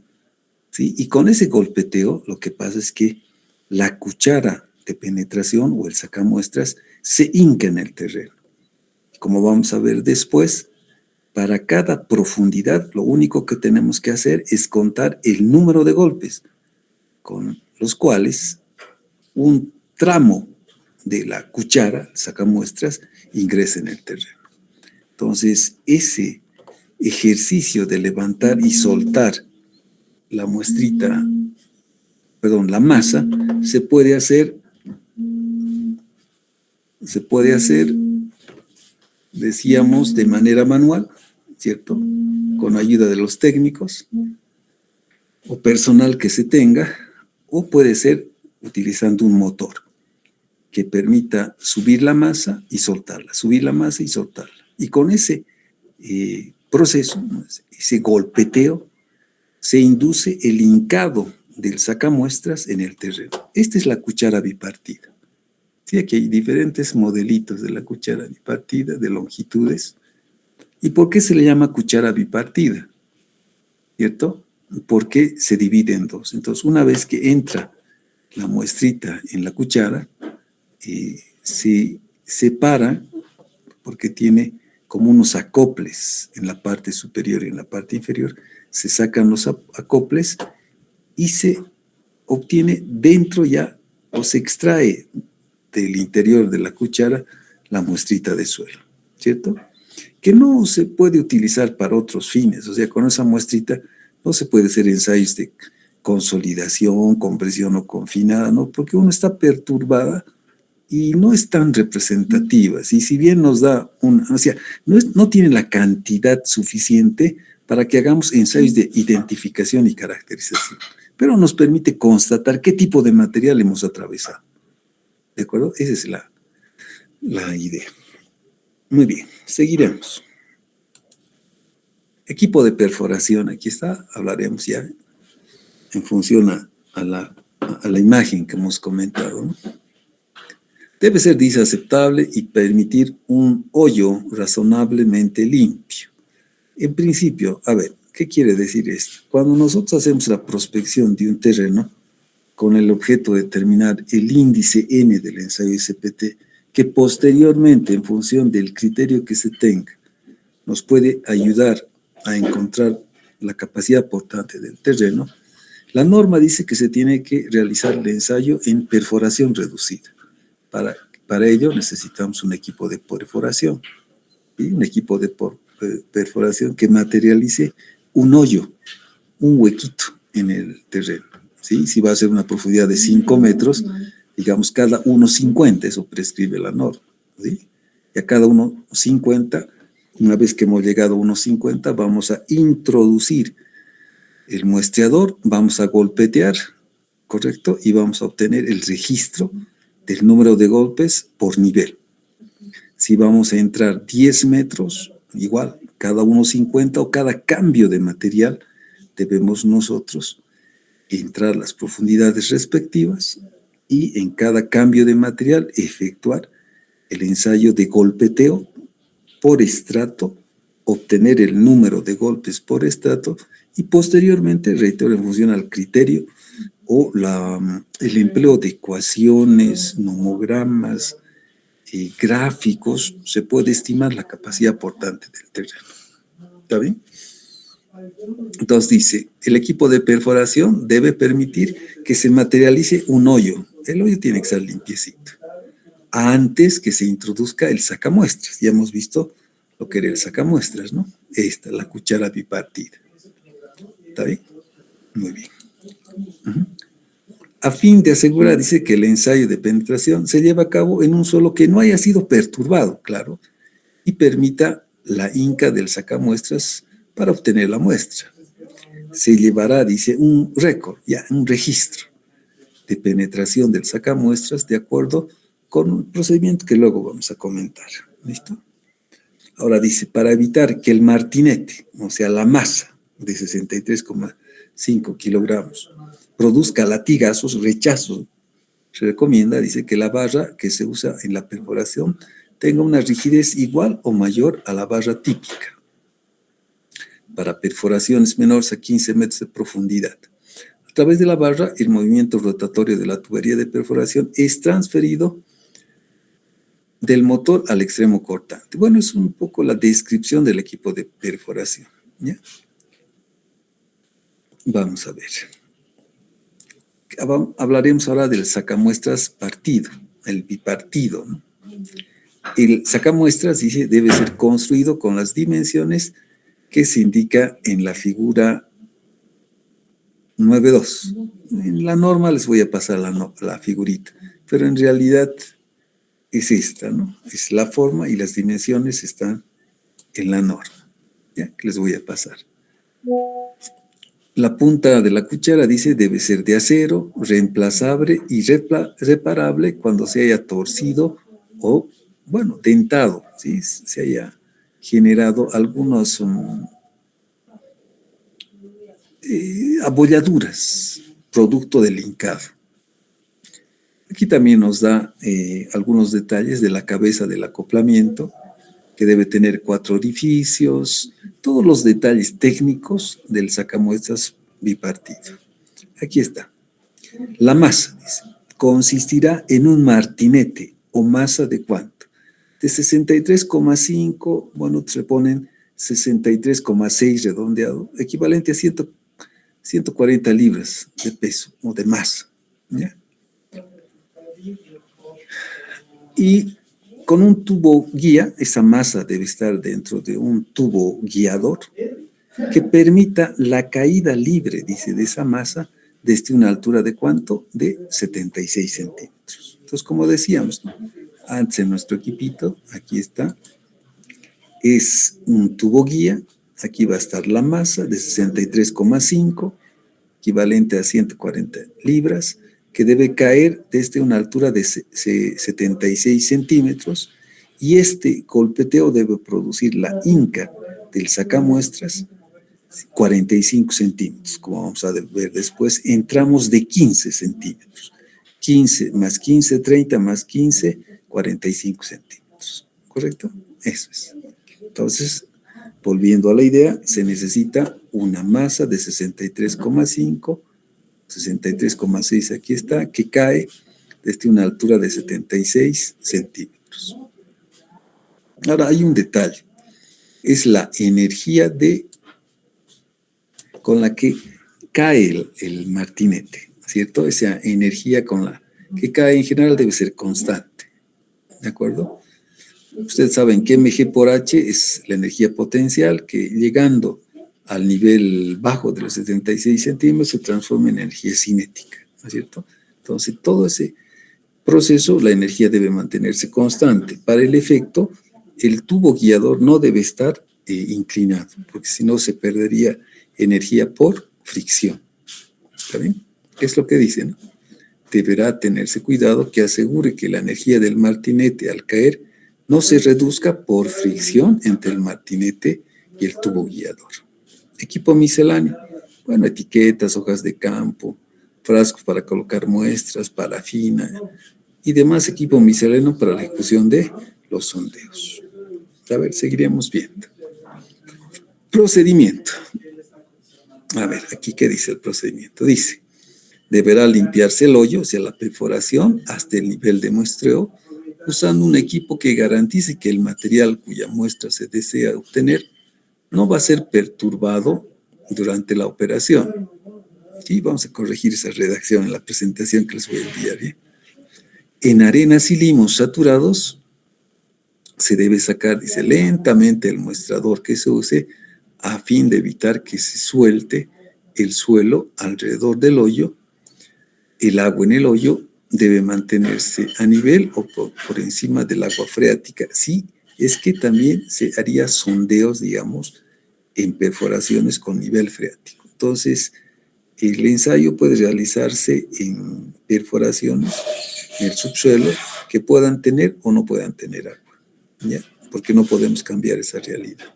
Speaker 1: ¿sí? Y con ese golpeteo, lo que pasa es que la cuchara de penetración o el sacamuestras se hinca en el terreno. Como vamos a ver después, para cada profundidad, lo único que tenemos que hacer es contar el número de golpes con los cuales un tramo de la cuchara, sacamuestras, ingresa en el terreno. Entonces, ese ejercicio de levantar y soltar la muestrita, perdón, la masa, se puede hacer, decíamos, de manera manual, ¿cierto? Con ayuda de los técnicos o personal que se tenga, o puede ser utilizando un motor que permita subir la masa y soltarla, subir la masa y soltarla. Y con ese proceso, ese golpeteo, se induce el hincado del sacamuestras en el terreno. Esta es la cuchara bipartida. Sí, aquí hay diferentes modelitos de la cuchara bipartida, de longitudes. ¿Y por qué se le llama cuchara bipartida? ¿Cierto? Porque se divide en dos. Entonces, una vez que entra la muestrita en la cuchara, se separa porque tiene como unos acoples en la parte superior y en la parte inferior. Se sacan los acoples y se obtiene dentro ya, o se extrae del interior de la cuchara, la muestrita de suelo, ¿cierto? Que no se puede utilizar para otros fines. O sea, con esa muestrita no se puede hacer ensayos de consolidación, compresión o confinada, ¿no? Porque uno está perturbada y no es tan representativa. Y si bien nos da o sea, no tiene la cantidad suficiente para que hagamos ensayos de identificación y caracterización, pero nos permite constatar qué tipo de material hemos atravesado. ¿De acuerdo? Esa es la idea. Muy bien, seguiremos. Equipo de perforación, aquí está, hablaremos ya en función a la imagen que hemos comentado, ¿no? Debe ser, dice, aceptable y permitir un hoyo razonablemente limpio. En principio, a ver, ¿qué quiere decir esto? Cuando nosotros hacemos la prospección de un terreno con el objeto de determinar el índice N del ensayo SPT, que posteriormente, en función del criterio que se tenga, nos puede ayudar a encontrar la capacidad portante del terreno, la norma dice que se tiene que realizar el ensayo en perforación reducida. Para ello necesitamos un equipo de perforación, ¿sí? Un equipo de perforación que materialice un hoyo, un huequito en el terreno, ¿sí? Si va a ser una profundidad de 5 metros, digamos cada 1,50, eso prescribe la norma, ¿sí? Y a cada 1,50, una vez que hemos llegado a 1,50, vamos a introducir el muestreador, vamos a golpetear, ¿correcto? Y vamos a obtener el registro del número de golpes por nivel. Si vamos a entrar 10 metros, igual, cada 1,50 o cada cambio de material, debemos nosotros entrar las profundidades respectivas y en cada cambio de material efectuar el ensayo de golpeteo por estrato, obtener el número de golpes por estrato y posteriormente, reitero, en función al criterio o el empleo de ecuaciones, nomogramas, gráficos, se puede estimar la capacidad portante del terreno. ¿Está bien? Entonces dice, el equipo de perforación debe permitir que se materialice un hoyo. El hoyo tiene que estar limpiecito. Antes que se introduzca el sacamuestras. Ya hemos visto lo que era el sacamuestras, ¿no? Esta, la cuchara bipartida. ¿Está bien? Muy bien. A fin de asegurar, dice, que el ensayo de penetración se lleva a cabo en un suelo que no haya sido perturbado, claro, y permita la hinca del sacamuestras para obtener la muestra. Se llevará, dice, un récord, ya, un registro de penetración del sacamuestras de acuerdo con un procedimiento que luego vamos a comentar. ¿Listo? Ahora dice, para evitar que el martinete, o sea, la masa de 63,5 kilogramos, produzca latigazos, rechazos, se recomienda, dice, que la barra que se usa en la perforación tenga una rigidez igual o mayor a la barra típica para perforaciones menores a 15 metros de profundidad. A través de la barra, el movimiento rotatorio de la tubería de perforación es transferido del motor al extremo cortante. Bueno, es un poco la descripción del equipo de perforación, ¿ya? Vamos a ver. Hablaremos ahora del sacamuestras partido, el bipartido, ¿no? El sacamuestras, dice, debe ser construido con las dimensiones que se indica en la figura 9.2. En la norma les voy a pasar la figurita, pero en realidad es esta, ¿no? Es la forma y las dimensiones están en la norma, ¿ya? Que les voy a pasar. La punta de la cuchara, dice, debe ser de acero, reemplazable y reparable cuando se haya torcido o, bueno, dentado, ¿sí? Se haya generado algunas abolladuras, producto del hincado. Aquí también nos da algunos detalles de la cabeza del acoplamiento, que debe tener 4 orificios, todos los detalles técnicos del sacamuestras bipartido. Aquí está. La masa, dice, consistirá en un martinete o masa de ¿cuánto? De 63,5, bueno, se ponen 63,6 redondeado, equivalente a 140 libras de peso o de masa, ¿ya? Y con un tubo guía, esa masa debe estar dentro de un tubo guiador que permita la caída libre, dice, de esa masa desde una altura de ¿cuánto? De 76 centímetros. Entonces, como decíamos, ¿no? Antes en nuestro equipito, aquí está, es un tubo guía, aquí va a estar la masa de 63,5, equivalente a 140 libras, que debe caer desde una altura de 76 centímetros, y este golpeteo debe producir la hinca del sacamuestras 45 centímetros, como vamos a ver después, en tramos de 15 centímetros. 15 más 15, 30 más 15, 45 centímetros, ¿correcto? Eso es. Entonces, volviendo a la idea, se necesita una masa de 63,5, 63,6 aquí está, que cae desde una altura de 76 centímetros. Ahora, hay un detalle. Es la energía con la que cae el martinete, ¿cierto? Esa energía con la que cae en general debe ser constante, ¿de acuerdo? Ustedes saben que mg por h es la energía potencial que llegando al nivel bajo de los 76 centímetros se transforma en energía cinética, ¿no es cierto? Entonces, todo ese proceso, la energía debe mantenerse constante. Para el efecto, el tubo guiador no debe estar inclinado, porque si no se perdería energía por fricción. ¿Está bien? Es lo que dice, ¿no? Deberá tenerse cuidado que asegure que la energía del martinete al caer no se reduzca por fricción entre el martinete y el tubo guiador. Equipo misceláneo. Bueno, etiquetas, hojas de campo, frascos para colocar muestras, parafina y demás equipo misceláneo para la ejecución de los sondeos. A ver, seguiremos viendo. Procedimiento. A ver, aquí qué dice el procedimiento. Dice, deberá limpiarse el hoyo, o sea, la perforación, hasta el nivel de muestreo, usando un equipo que garantice que el material cuya muestra se desea obtener no va a ser perturbado durante la operación. Sí, vamos a corregir esa redacción en la presentación que les voy a enviar. ¿Bien? En arenas y limos saturados se debe sacar, dice, lentamente el muestrador que se use a fin de evitar que se suelte el suelo alrededor del hoyo. El agua en el hoyo debe mantenerse a nivel o por encima del agua freática. Sí, es que también se haría sondeos, digamos, en perforaciones con nivel freático. Entonces, el ensayo puede realizarse en perforaciones en el subsuelo que puedan tener o no puedan tener agua, ¿ya? Porque no podemos cambiar esa realidad.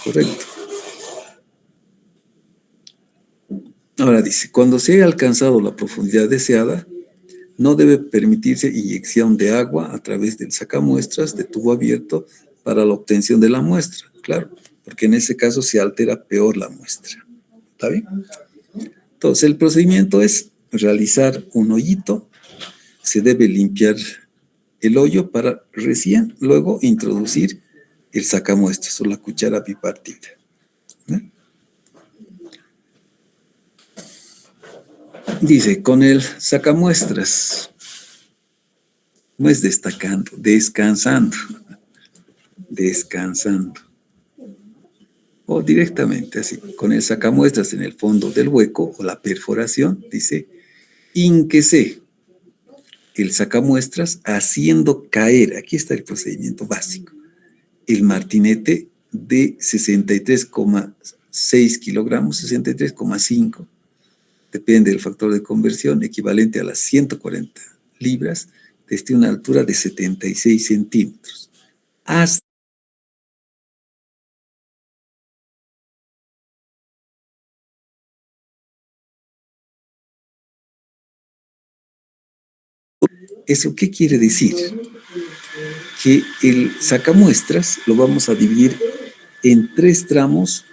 Speaker 1: Correcto. Ahora dice, cuando se haya alcanzado la profundidad deseada, no debe permitirse inyección de agua a través del sacamuestras de tubo abierto para la obtención de la muestra, claro, porque en ese caso se altera peor la muestra. ¿Está bien? Entonces, el procedimiento es realizar un hoyito, se debe limpiar el hoyo para recién luego introducir el sacamuestras o la cuchara bipartida. ¿No? Dice, con el sacamuestras, no es destacando, descansando, descansando. O directamente así, con el sacamuestras en el fondo del hueco o la perforación, dice, ínquese el sacamuestras haciendo caer, aquí está el procedimiento básico, el martinete de 63,6 kilogramos, 63,5, depende del factor de conversión, equivalente a las 140 libras, desde una altura de 76 centímetros. Hasta ¿eso qué quiere decir? Que el sacamuestras lo vamos a dividir en 3 tramos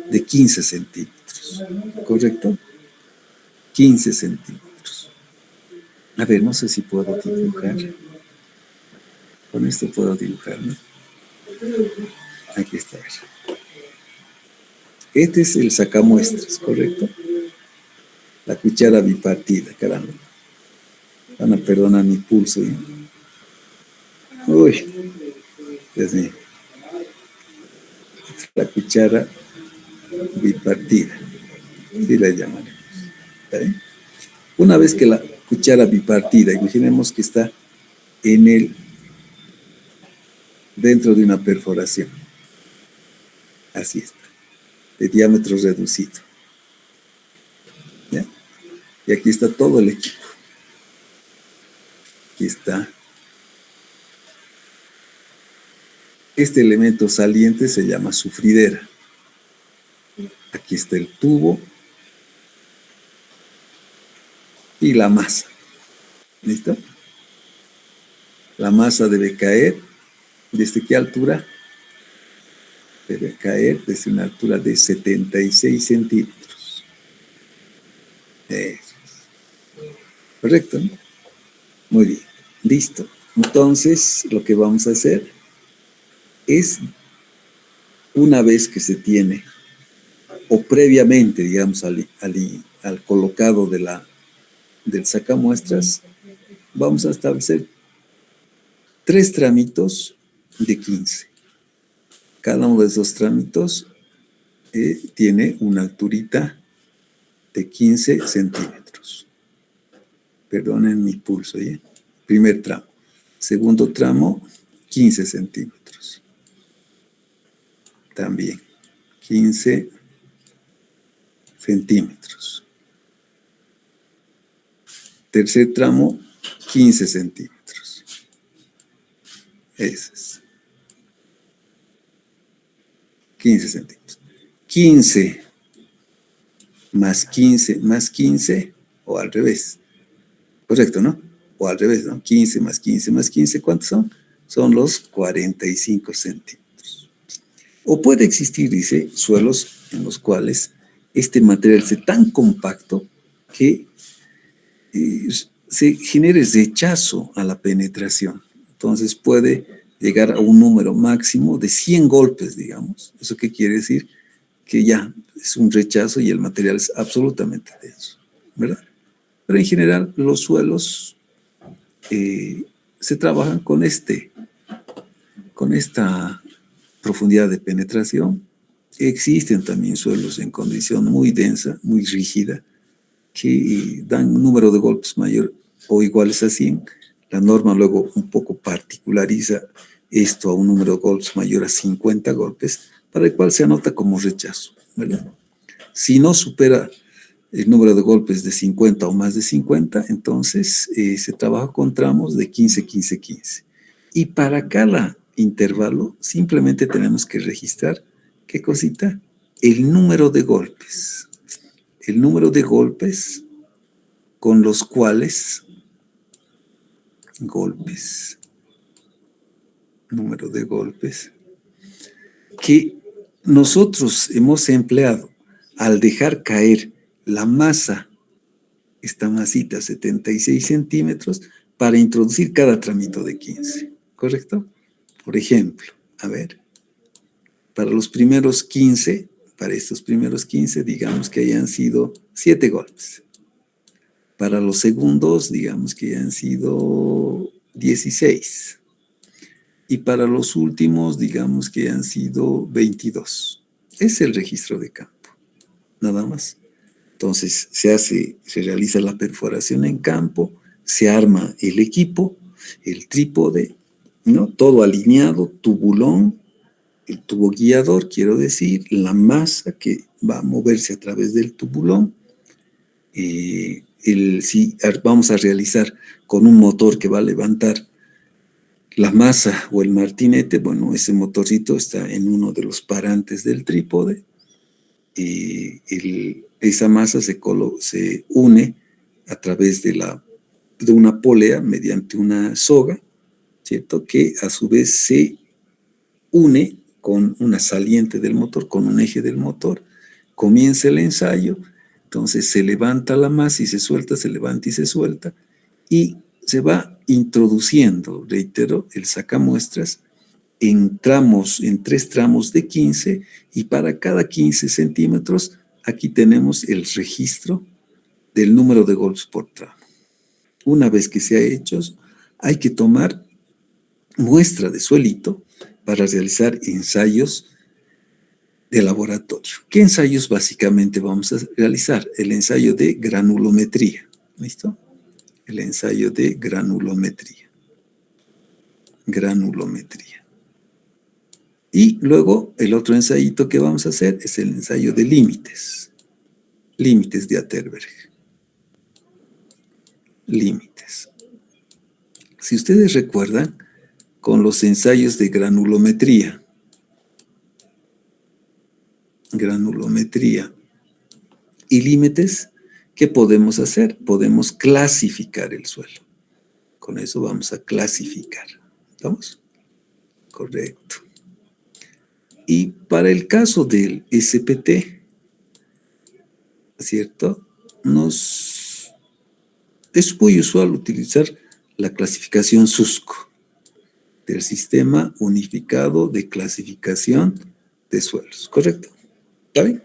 Speaker 1: de 15 centímetros, ¿correcto? 15 centímetros. A ver, no sé si puedo dibujar. Con esto puedo dibujar, ¿no? Aquí está. Este es el sacamuestras, ¿correcto? La cuchara bipartida, caramba. Van a perdonar mi pulso, ¿eh? Uy, Dios mío. La cuchara bipartida, así la llamaremos. ¿Está bien? Una vez que la cuchara bipartida, imaginemos que está dentro de una perforación. Así está, de diámetro reducido. ¿Ya? Y aquí está todo el equipo. Aquí está. Este elemento saliente se llama sufridera. Aquí está el tubo y la masa. ¿Listo? La masa debe caer. ¿Desde qué altura? Debe caer desde una altura de 76 centímetros. Eso. Correcto, ¿no? Muy bien. Listo. Entonces, lo que vamos a hacer es, una vez que se tiene, o previamente, digamos, al colocado del sacamuestras, vamos a establecer 3 tramitos de 15. Cada uno de esos tramitos tiene una alturita de 15 centímetros. Perdonen mi pulso, ¿eh? Primer tramo. Segundo tramo, 15 centímetros. También 15 centímetros. Tercer tramo, 15 centímetros. Ese es. 15 centímetros. 15 más 15 más 15, o al revés. Correcto, ¿no? O al revés, ¿no? 15 más 15 más 15, ¿cuántos son? Son los 45 centímetros. O puede existir, dice, suelos en los cuales este material sea tan compacto que se genere rechazo a la penetración. Entonces puede llegar a un número máximo de 100 golpes, digamos. ¿Eso qué quiere decir? Que ya es un rechazo y el material es absolutamente denso, ¿verdad? Pero en general los suelos se trabajan con esta profundidad de penetración. Existen también suelos en condición muy densa, muy rígida, que dan un número de golpes mayor o iguales a 100. La norma luego un poco particulariza esto a un número de golpes mayor a 50 golpes, para el cual se anota como rechazo, ¿verdad? Si no supera el número de golpes de 50 o más de 50, entonces se trabaja con tramos de 15, 15, 15. Y para cada intervalo simplemente tenemos que registrar, ¿qué cosita? El número de golpes. El número de golpes con los cuales, número de golpes, que nosotros hemos empleado al dejar caer la masa, esta masita 76 centímetros, para introducir cada tramito de 15, ¿correcto? Por ejemplo, a ver, para los primeros 15, para estos primeros 15, digamos que hayan sido 7 golpes. Para los segundos, digamos que hayan sido 16. Y para los últimos, digamos que han sido 22. Es el registro de campo, nada más. Entonces se realiza la perforación en campo, se arma el equipo, el trípode, ¿no? Todo alineado, tubulón, el tubo guiador, quiero decir, la masa que va a moverse a través del tubulón. Si vamos a realizar con un motor que va a levantar la masa o el martinete, bueno, ese motorcito está en uno de los parantes del trípode. Esa masa se une a través de una polea mediante una soga, ¿cierto? Que a su vez se une con una saliente del motor, con un eje del motor. Comienza el ensayo, entonces se levanta la masa y se suelta, se levanta y se suelta, y se va introduciendo, reitero, el sacamuestras en 3 tramos de 15, y para cada 15 centímetros aquí tenemos el registro del número de golpes por tramo. Una vez que se ha hecho, hay que tomar muestra de suelito para realizar ensayos de laboratorio. ¿Qué ensayos básicamente vamos a realizar? El ensayo de granulometría, ¿listo? El ensayo de granulometría. Y luego el otro ensayito que vamos a hacer es el ensayo de límites. Límites de Atterberg. Límites. Si ustedes recuerdan, con los ensayos de granulometría y límites, ¿qué podemos hacer? Podemos clasificar el suelo. Con eso vamos a clasificar. ¿Estamos? Correcto. Y para el caso del SPT, ¿cierto? Es muy usual utilizar la clasificación SUSCO, del Sistema Unificado de Clasificación de Suelos, ¿correcto? ¿Está bien?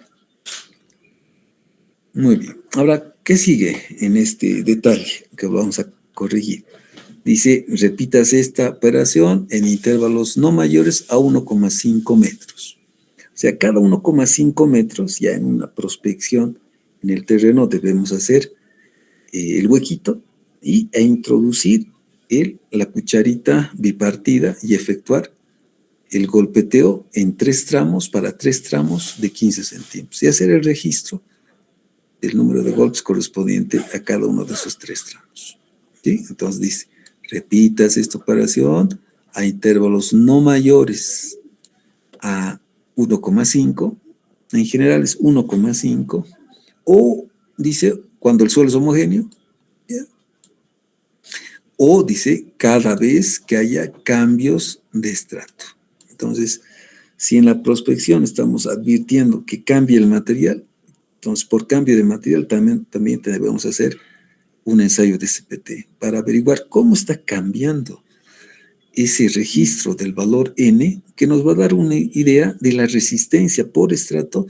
Speaker 1: Muy bien. Ahora, ¿qué sigue en este detalle que vamos a corregir? Dice, repitas esta operación en intervalos no mayores a 1,5 metros. O sea, cada 1,5 metros, ya en una prospección en el terreno, debemos hacer el huequito e introducir la cucharita bipartida y efectuar el golpeteo en 3 tramos para 3 tramos de 15 centímetros y hacer el registro del número de golpes correspondiente a cada uno de esos 3 tramos. ¿Sí? Entonces dice, repitas esta operación a intervalos no mayores a 1,5, en general es 1,5, o dice cuando el suelo es homogéneo, ¿ya? O dice cada vez que haya cambios de estrato. Entonces, si en la prospección estamos advirtiendo que cambie el material, entonces por cambio de material también debemos hacer un ensayo de SPT para averiguar cómo está cambiando ese registro del valor N, que nos va a dar una idea de la resistencia por estrato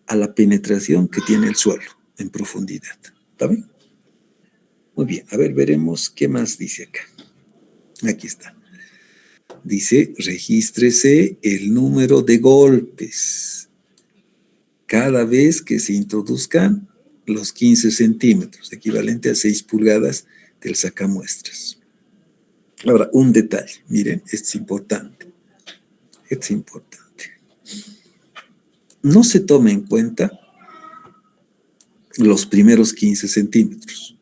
Speaker 1: a la penetración que tiene el suelo en profundidad. ¿Está bien? Muy bien, a ver, veremos qué más dice acá. Aquí está. Dice, regístrese el número de golpes cada vez que se introduzcan los 15 centímetros, equivalente a 6 pulgadas del sacamuestras. Ahora, un detalle, miren, esto es importante. Esto es importante. No se toma en cuenta los primeros 15 centímetros.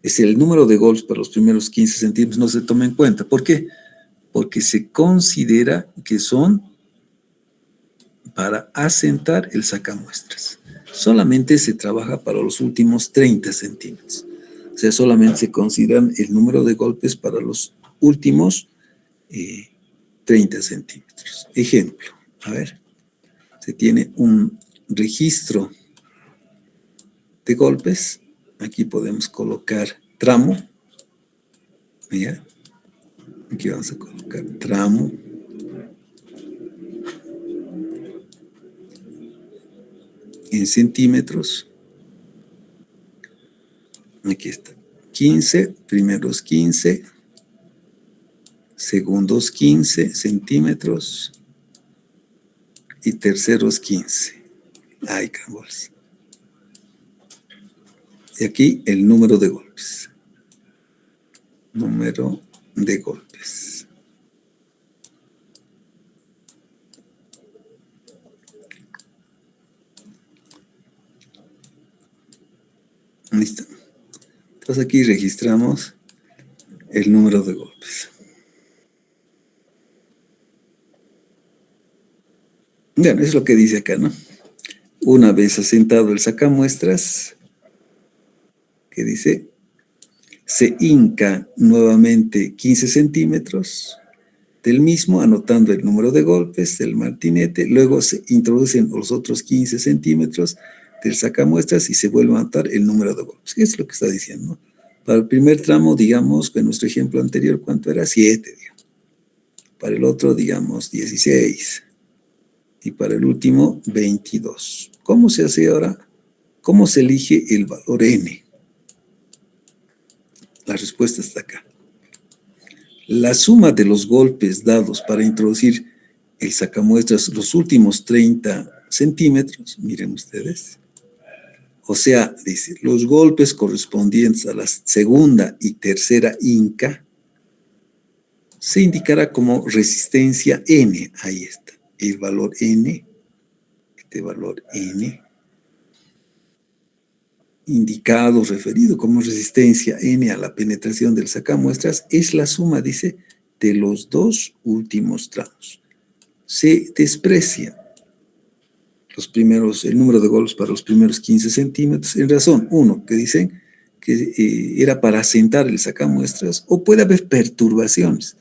Speaker 1: Es el número de golpes para los primeros 15 centímetros, no se toma en cuenta. ¿Por qué? Porque se considera que son para asentar el sacamuestras. Solamente se trabaja para los últimos 30 centímetros. O sea, solamente se consideran el número de golpes para los últimos 30 centímetros. Ejemplo, a ver, se tiene un registro de golpes. Aquí podemos colocar tramo. ¿Ya? Aquí vamos a colocar tramo. En centímetros. Aquí está. 15, primeros 15, segundos 15 centímetros y terceros 15. Ay, caboles. Y aquí el número de golpes. Número de golpes. Listo. Entonces aquí registramos el número de golpes. Bueno, es lo que dice acá, ¿no? Una vez asentado el sacamuestras, que dice, se hinca nuevamente 15 centímetros del mismo, anotando el número de golpes del martinete, luego se introducen los otros 15 centímetros del sacamuestras y se vuelve a anotar el número de golpes. Es lo que está diciendo, ¿no? Para el primer tramo, digamos, en nuestro ejemplo anterior, ¿cuánto era? 7, digamos. Para el otro, digamos, 16. Y para el último, 22. ¿Cómo se hace ahora? ¿Cómo se elige el valor N? La respuesta está acá. La suma de los golpes dados para introducir el sacamuestras los últimos 30 centímetros, miren ustedes. O sea, dice, los golpes correspondientes a la segunda y tercera hinca se indicará como resistencia N. Ahí está, el valor N, este valor N, indicado, referido como resistencia N a la penetración del sacamuestras, es la suma, dice, de los dos últimos tramos. Se desprecia el número de golpes para los primeros 15 centímetros, en razón, uno, que dicen que era para asentar el sacamuestras, o puede haber perturbaciones,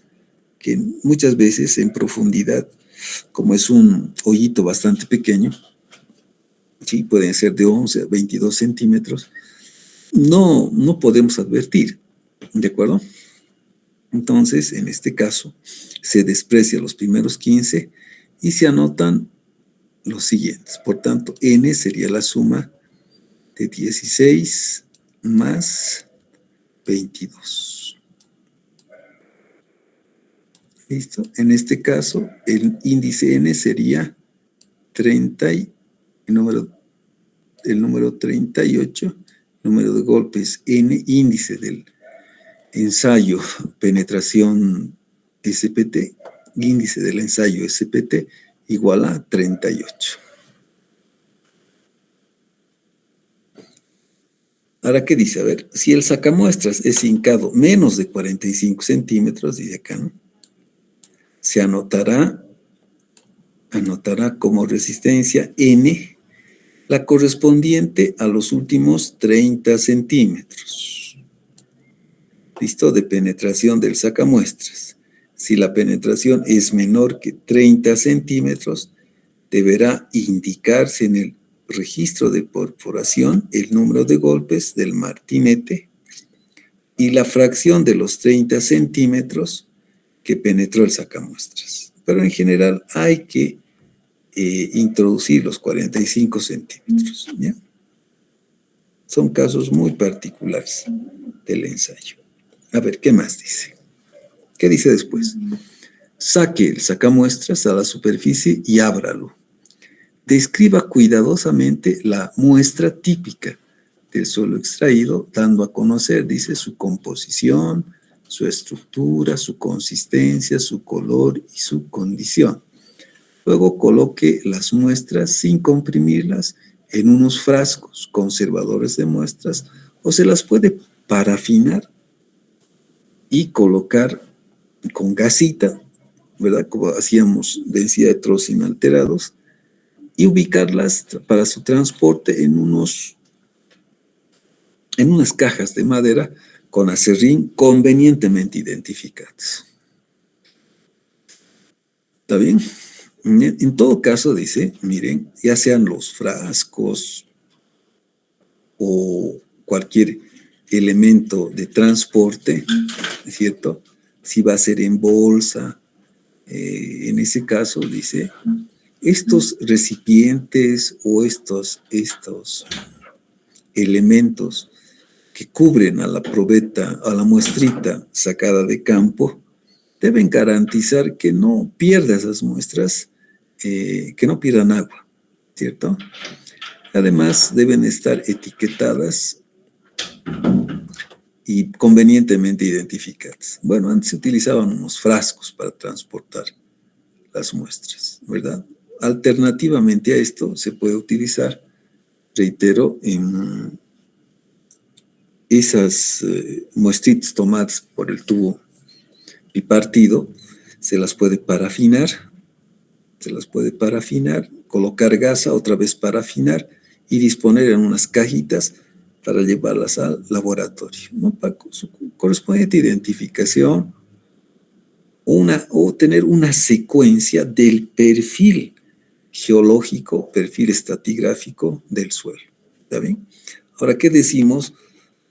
Speaker 1: que muchas veces en profundidad, como es un hoyito bastante pequeño, ¿sí? Pueden ser de 11 a 22 centímetros, no podemos advertir, ¿de acuerdo? Entonces, en este caso, se desprecia los primeros 15 y se anotan los siguientes. Por tanto, n sería la suma de 16 más 22. ¿Listo? En este caso, el índice n sería 30 y el número 38, número de golpes n, índice del ensayo penetración SPT, índice del ensayo SPT igual a 38. Ahora, ¿qué dice? A ver, si el sacamuestras es hincado menos de 45 centímetros, dice acá, ¿no? Se anotará como resistencia N la correspondiente a los últimos 30 centímetros. ¿Listo? De penetración del sacamuestras. Si la penetración es menor que 30 centímetros, deberá indicarse en el registro de perforación el número de golpes del martinete y la fracción de los 30 centímetros que penetró el sacamuestras. Pero en general hay que introducir los 45 centímetros. ¿Ya? Son casos muy particulares del ensayo. A ver, ¿qué más dice? ¿Qué dice después? Saque el sacamuestras a la superficie y ábralo. Describa cuidadosamente la muestra típica del suelo extraído, dando a conocer, dice, su composición, su estructura, su consistencia, su color y su condición. Luego coloque las muestras sin comprimirlas en unos frascos conservadores de muestras o se las puede parafinar y colocar con gasita, ¿verdad? Como hacíamos densidad de trozos inalterados, y ubicarlas para su transporte en unas cajas de madera con acerrín convenientemente identificados. ¿Está bien? En todo caso, dice, miren, ya sean los frascos o cualquier elemento de transporte, ¿es cierto? Si va a ser en bolsa, en ese caso, dice, estos recipientes o estos elementos que cubren a la probeta, a la muestrita sacada de campo, deben garantizar que no pierda esas muestras, que no pierdan agua, ¿cierto? Además, deben estar etiquetadas y convenientemente identificadas. Bueno, antes se utilizaban unos frascos para transportar las muestras, ¿verdad? Alternativamente a esto, se puede utilizar, reitero, en esas muestritas tomadas por el tubo bipartido, se las puede parafinar, colocar gasa, otra vez parafinar y disponer en unas cajitas para llevarlas al laboratorio, ¿no? Para su correspondiente identificación o tener una secuencia del perfil geológico, perfil estratigráfico del suelo. ¿Está bien? Ahora, ¿qué decimos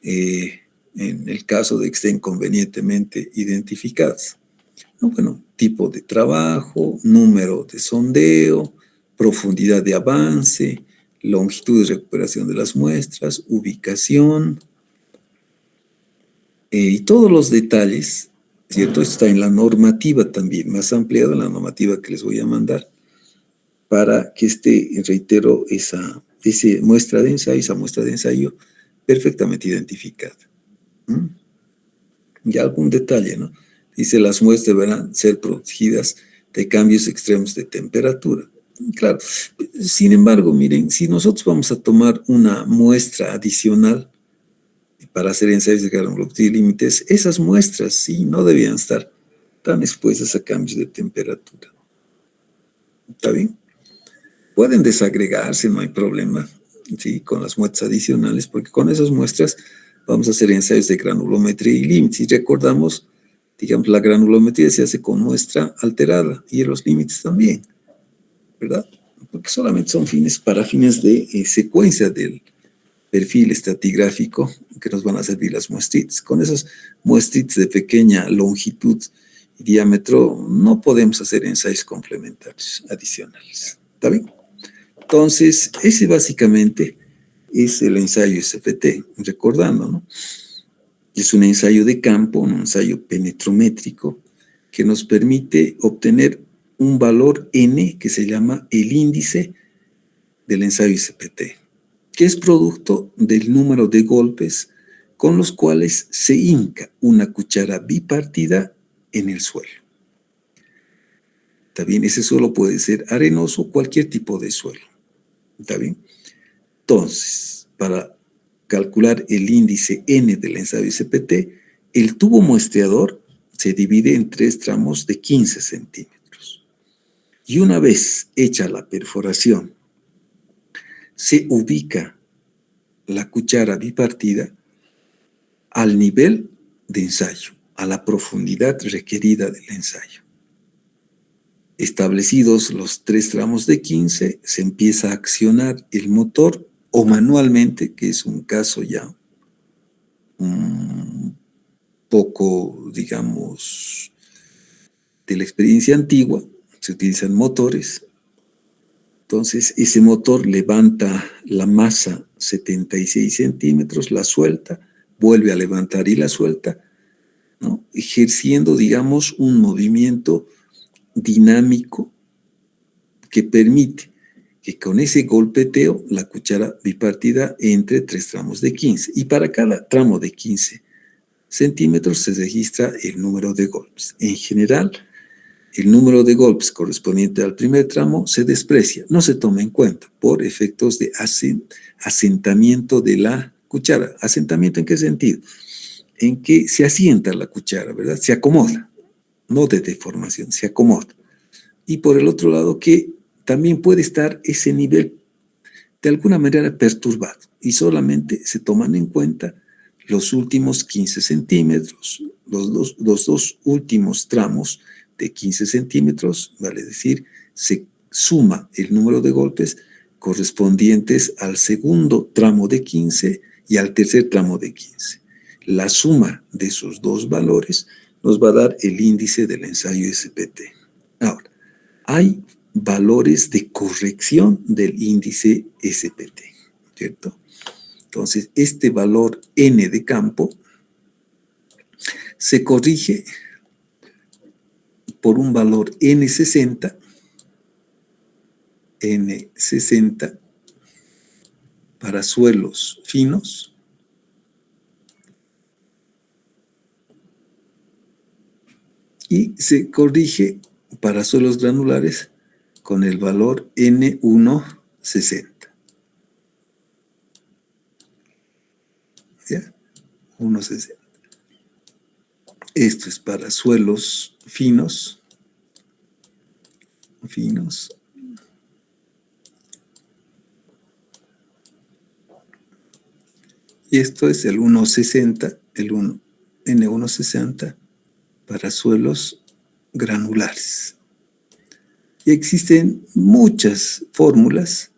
Speaker 1: en el caso de que estén convenientemente identificadas? No, bueno, tipo de trabajo, número de sondeo, profundidad de avance, longitud de recuperación de las muestras, ubicación, y todos los detalles, ¿cierto? Esto está en la normativa también, más ampliada en la normativa que les voy a mandar, para que esté, reitero, esa muestra de ensayo perfectamente identificada. ¿Mm? Y algún detalle, ¿no? Dice, las muestras deberán ser protegidas de cambios extremos de temperatura. Claro, sin embargo, miren, si nosotros vamos a tomar una muestra adicional para hacer ensayos de granulometría y límites, esas muestras sí no debían estar tan expuestas a cambios de temperatura. ¿Está bien? Pueden desagregarse, no hay problema, ¿sí? Con las muestras adicionales, porque con esas muestras vamos a hacer ensayos de granulometría y límites. Y recordamos, digamos, la granulometría se hace con muestra alterada y los límites también, ¿verdad? Porque solamente son para fines de secuencia del perfil estratigráfico que nos van a servir las muestritas. Con esas muestritas de pequeña longitud y diámetro no podemos hacer ensayos complementarios adicionales. ¿Está bien? Entonces, ese básicamente es el ensayo SPT, recordando, ¿no? Es un ensayo de campo, un ensayo penetrométrico que nos permite obtener un valor N que se llama el índice del ensayo SPT, que es producto del número de golpes con los cuales se hinca una cuchara bipartida en el suelo. ¿Está bien? Ese suelo puede ser arenoso o cualquier tipo de suelo. ¿Está bien? Entonces, para calcular el índice N del ensayo SPT, el tubo muestreador se divide en 3 tramos de 15 centímetros. Y una vez hecha la perforación, se ubica la cuchara bipartida al nivel de ensayo, a la profundidad requerida del ensayo. Establecidos los 3 tramos de 15, se empieza a accionar el motor o manualmente, que es un caso ya un poco, digamos, de la experiencia antigua. Se utilizan motores. Entonces, ese motor levanta la masa 76 centímetros, la suelta, vuelve a levantar y la suelta, ¿no? Ejerciendo, digamos, un movimiento dinámico que permite que con ese golpeteo la cuchara bipartida entre 3 tramos de 15. Y para cada tramo de 15 centímetros se registra el número de golpes. En general, el número de golpes correspondiente al primer tramo se desprecia, no se toma en cuenta por efectos de asentamiento de la cuchara. ¿Asentamiento en qué sentido? En que se asienta la cuchara, ¿verdad? Se acomoda, no de deformación, se acomoda. Y por el otro lado, que también puede estar ese nivel de alguna manera perturbado y solamente se toman en cuenta los últimos 15 centímetros, los dos últimos tramos de 15 centímetros, vale decir, se suma el número de golpes correspondientes al segundo tramo de 15 y al tercer tramo de 15. La suma de esos dos valores nos va a dar el índice del ensayo SPT. Ahora, hay valores de corrección del índice SPT, ¿cierto? Entonces, este valor N de campo se corrige por un valor N60 para suelos finos y se corrige para suelos granulares con el valor N160. ¿Ya? 1,60. Esto es para suelos finos. Y esto es el 1,60, N160 para suelos granulares. Y existen muchas fórmulas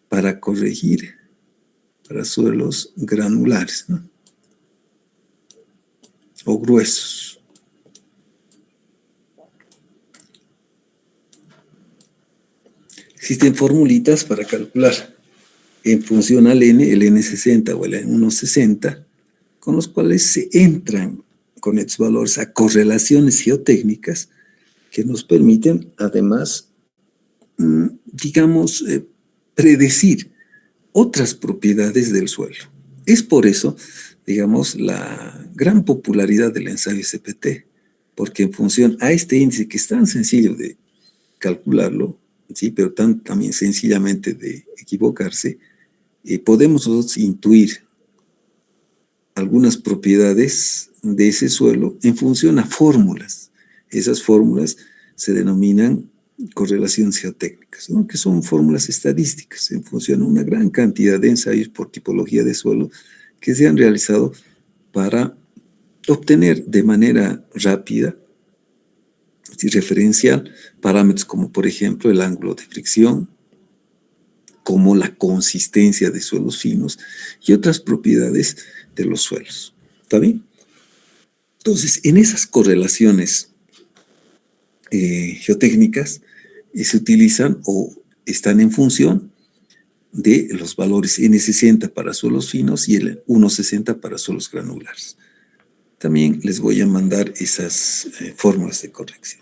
Speaker 1: para corregir para suelos granulares, ¿no? O gruesos. Existen formulitas para calcular en función al N, el N60 o el N160, con los cuales se entran con estos valores a correlaciones geotécnicas que nos permiten, además, digamos, predecir otras propiedades del suelo. Es por eso, digamos, la gran popularidad del ensayo SPT, porque en función a este índice que es tan sencillo de calcularlo, ¿sí? Pero también sencillamente de equivocarse, podemos nosotros intuir algunas propiedades de ese suelo en función a fórmulas. Esas fórmulas se denominan correlaciones geotécnicas, ¿no? Que son fórmulas estadísticas en función a una gran cantidad de ensayos por tipología de suelo que se han realizado para obtener de manera rápida y referencial parámetros como, por ejemplo, el ángulo de fricción, como la consistencia de suelos finos y otras propiedades de los suelos. ¿Está bien? Entonces, en esas correlaciones geotécnicas se utilizan o están en función de los valores N60 para suelos finos y el 1,60 para suelos granulares. También les voy a mandar esas fórmulas de corrección.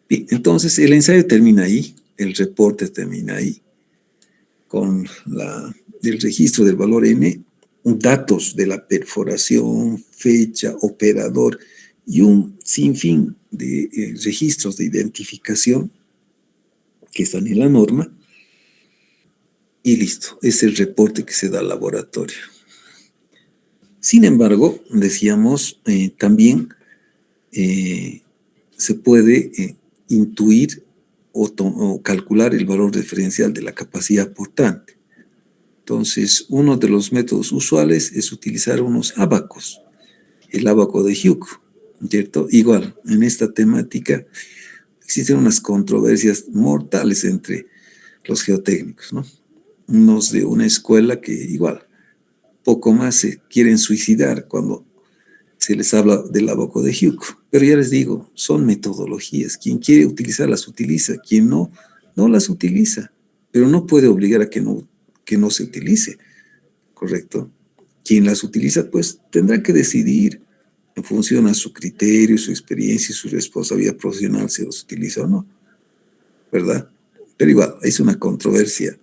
Speaker 1: Bien, entonces el ensayo termina ahí, el reporte termina ahí, con el registro del valor N, datos de la perforación, fecha, operador y un sinfín de registros de identificación que están en la norma. Y listo, es el reporte que se da al laboratorio. Sin embargo, decíamos, también se puede intuir o calcular el valor diferencial de la capacidad aportante. Entonces, uno de los métodos usuales es utilizar unos ábacos, el ábaco de Hughes, ¿cierto? Igual, en esta temática existen unas controversias mortales entre los geotécnicos, ¿no? Unos de una escuela que igual, poco más se quieren suicidar cuando se les habla del ábaco de Hughes. Pero ya les digo, son metodologías. Quien quiere utilizarlas, utiliza. Quien no, no las utiliza. Pero no puede obligar a que no se utilice, ¿correcto? Quien las utiliza, pues tendrá que decidir en función a su criterio, su experiencia y su responsabilidad profesional si los utiliza o no, ¿verdad? Pero igual, es una controversia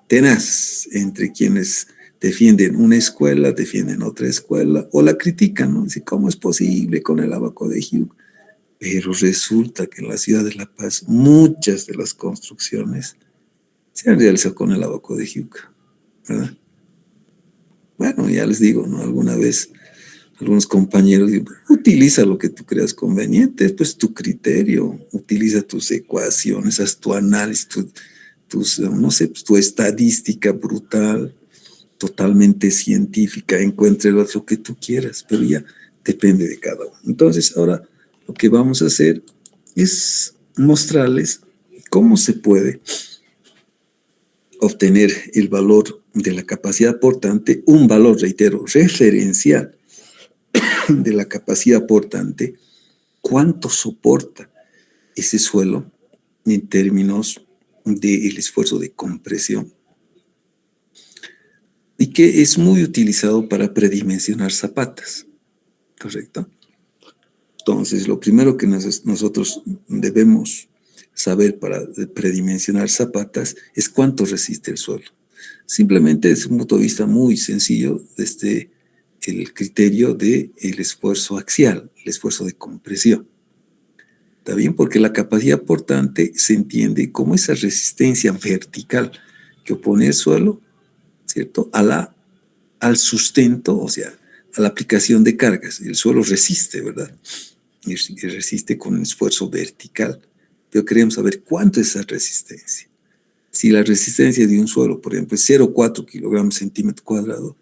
Speaker 1: tenaz entre quienes defienden una escuela, defienden otra escuela, o la critican, ¿no? Dice, ¿cómo es posible con el ábaco de Hughes? Pero resulta que en la ciudad de La Paz muchas de las construcciones se han realizado con el ábaco de Hughes, ¿verdad? Bueno, ya les digo, ¿no? Alguna vez algunos compañeros dicen, utiliza lo que tú creas conveniente, pues tu criterio, utiliza tus ecuaciones, haz tu análisis, no sé, pues, tu estadística brutal, totalmente científica, encuentre lo que tú quieras, pero ya depende de cada uno. Entonces, ahora lo que vamos a hacer es mostrarles cómo se puede obtener el valor de la capacidad aportante, un valor, reitero, referencial de la capacidad aportante, cuánto soporta ese suelo en términos del esfuerzo de compresión y que es muy utilizado para predimensionar zapatas, ¿correcto? Entonces, lo primero que nosotros debemos saber para predimensionar zapatas es cuánto resiste el suelo. Simplemente desde un punto de vista muy sencillo, desde el criterio del esfuerzo axial, el esfuerzo de compresión. ¿Está bien? Porque la capacidad aportante se entiende como esa resistencia vertical que opone el suelo, ¿cierto? Al sustento, o sea, a la aplicación de cargas. El suelo resiste, ¿verdad? Y resiste con un esfuerzo vertical. Pero queremos saber cuánto es esa resistencia. Si la resistencia de un suelo, por ejemplo, es 0,4 kilogramos centímetro cuadrado,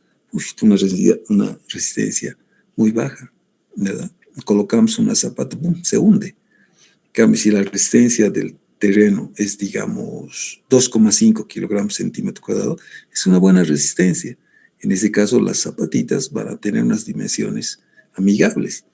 Speaker 1: una resistencia muy baja, ¿verdad? Colocamos una zapata, ¡pum!, se hunde. En cambio, si la resistencia del terreno es, digamos, 2,5 kilogramos centímetro cuadrado, es una buena resistencia. En ese caso, las zapatitas van a tener unas dimensiones amigables.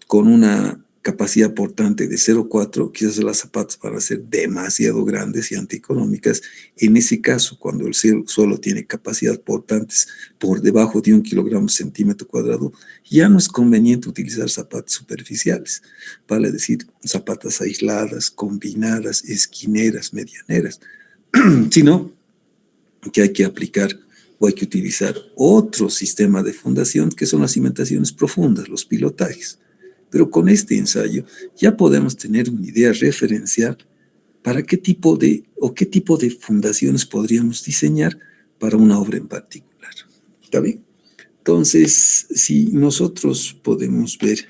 Speaker 1: Con una capacidad aportante de 0,4, quizás las zapatas van a ser demasiado grandes y antieconómicas. En ese caso, cuando el suelo tiene capacidad aportantes por debajo de 1 kilogramo centímetro cuadrado, ya no es conveniente utilizar zapatas superficiales, vale decir, zapatas aisladas, combinadas, esquineras, medianeras, sino que hay que aplicar o hay que utilizar otro sistema de fundación que son las cimentaciones profundas, los pilotajes. Pero con este ensayo ya podemos tener una idea referencial para qué tipo de fundaciones podríamos diseñar para una obra en particular. ¿Está bien? Entonces, si nosotros podemos ver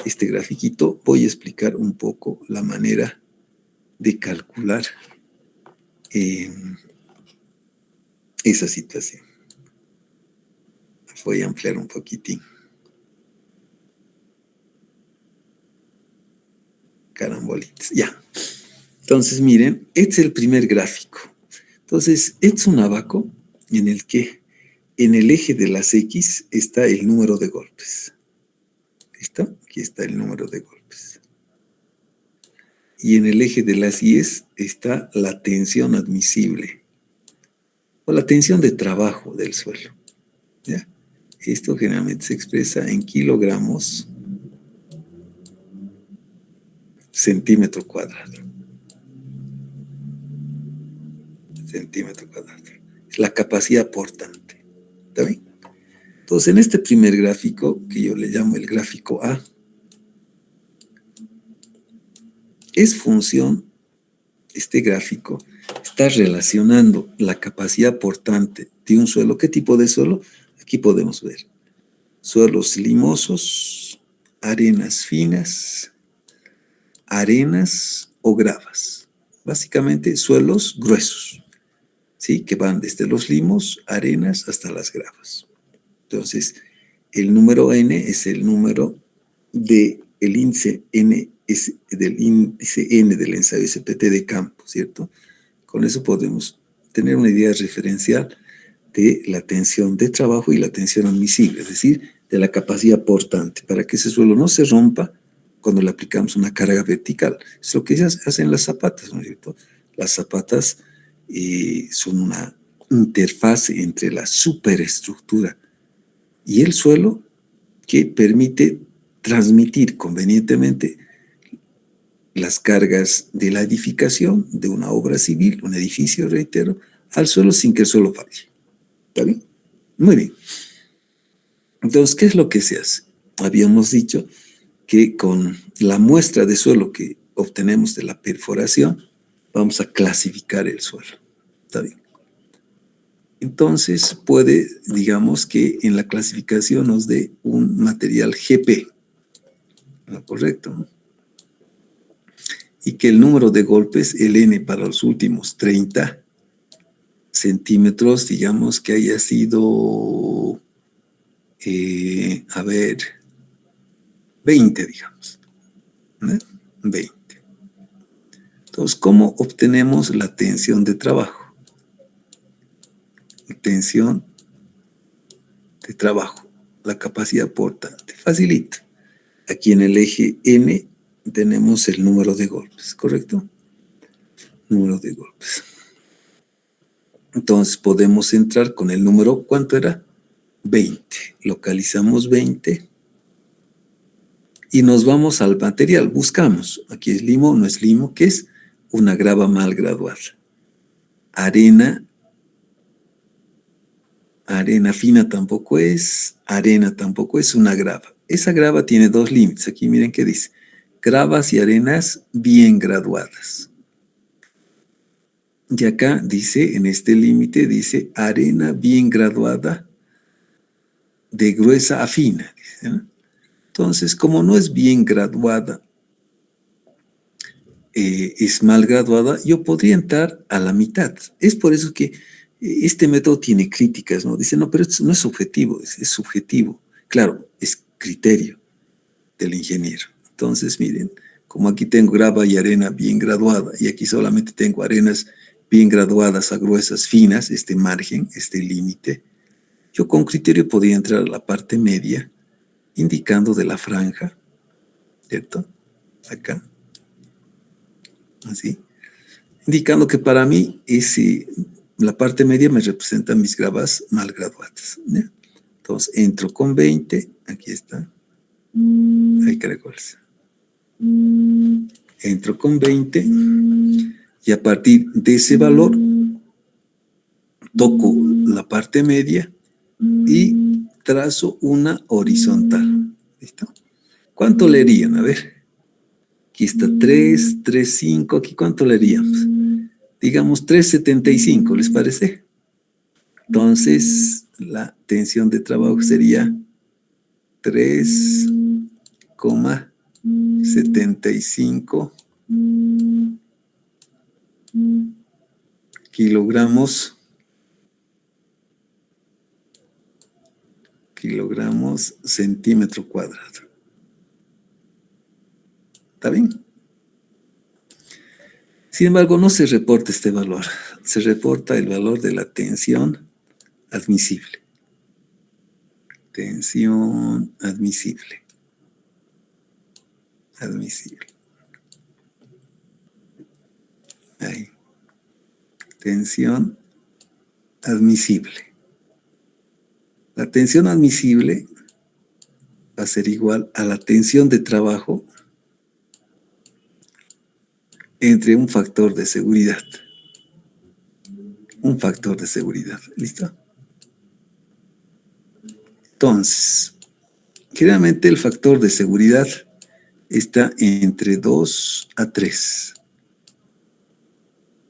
Speaker 1: este grafiquito, voy a explicar un poco la manera de calcular esa situación. Voy a ampliar un poquitín. Carambolitas, ya. Entonces, miren, este es el primer gráfico. Entonces, este es un abaco en el que en el eje de las X está el número de golpes. ¿Listo? Aquí está el número de golpes. Y en el eje de las Y está la tensión admisible o la tensión de trabajo del suelo. ¿Ya? Esto generalmente se expresa en kilogramos centímetro cuadrado. Centímetro cuadrado. Es la capacidad portante. ¿Está bien? Entonces, en este primer gráfico, que yo le llamo el gráfico A, es función, este gráfico está relacionando la capacidad portante de un suelo. ¿Qué tipo de suelo? Aquí podemos ver suelos limosos, arenas finas, arenas o gravas. Básicamente suelos gruesos, ¿sí? Que van desde los limos, arenas, hasta las gravas. Entonces, el número n es el número del índice n, es del índice n del ensayo SPT de campo, ¿cierto? Con eso podemos tener una idea referencial de la tensión de trabajo y la tensión admisible, es decir, de la capacidad portante, para que ese suelo no se rompa cuando le aplicamos una carga vertical. Es lo que hacen las zapatas, ¿no es cierto? Las zapatas son una interfase entre la superestructura y el suelo que permite transmitir convenientemente las cargas de la edificación de una obra civil, un edificio, reitero, al suelo sin que el suelo falle. ¿Está bien? Muy bien. Entonces, ¿qué es lo que se hace? Habíamos dicho que con la muestra de suelo que obtenemos de la perforación, vamos a clasificar el suelo. ¿Está bien? Entonces, puede, digamos que en la clasificación nos dé un material GP. ¿No? Correcto, ¿no? Y que el número de golpes, el N para los últimos 30 centímetros, digamos que haya sido, 20, digamos. ¿No? 20. Entonces, ¿cómo obtenemos la tensión de trabajo? Tensión de trabajo, la capacidad portante. Facilito. Aquí en el eje N tenemos el número de golpes, ¿correcto? Número de golpes. Entonces podemos entrar con el número, ¿cuánto era? 20. Localizamos 20 y nos vamos al material. Buscamos, aquí es limo, no es limo, ¿qué es? Una grava mal graduada. Arena fina tampoco es, arena tampoco es, una grava. Esa grava tiene dos límites. Aquí miren qué dice. Gravas y arenas bien graduadas. Y acá dice, en este límite, dice arena bien graduada de gruesa a fina. Dice, ¿no? Entonces, como no es bien graduada, es mal graduada, yo podría entrar a la mitad. Es por eso que este método tiene críticas, ¿no? Dice, no, pero esto no es objetivo, es subjetivo. Claro, es criterio del ingeniero. Entonces, miren, como aquí tengo grava y arena bien graduada, y aquí solamente tengo arenas bien graduadas a gruesas finas, este margen, este límite, yo con criterio podría entrar a la parte media, indicando de la franja, ¿cierto? Acá, así, indicando que para mí la parte media me representa mis gravas mal graduadas, ¿ya? Entonces, entro con 20, aquí está, hay caracoles. Entro con 20 y a partir de ese valor toco la parte media y trazo una horizontal. ¿Listo? ¿Cuánto leerían? A ver. Aquí está 3, 3, 5. Aquí, ¿cuánto leeríamos? Digamos 3,75, ¿les parece? Entonces, la tensión de trabajo sería 3,75 kilogramos kilogramos centímetro cuadrado. ¿Está bien? Sin embargo, no se reporta este valor. Se reporta el valor de la tensión admisible. Tensión admisible. Admisible. Ahí. Tensión admisible. La tensión admisible va a ser igual a la tensión de trabajo entre un factor de seguridad. Un factor de seguridad. ¿Listo? Entonces, generalmente el factor de seguridad está entre 2 a 3.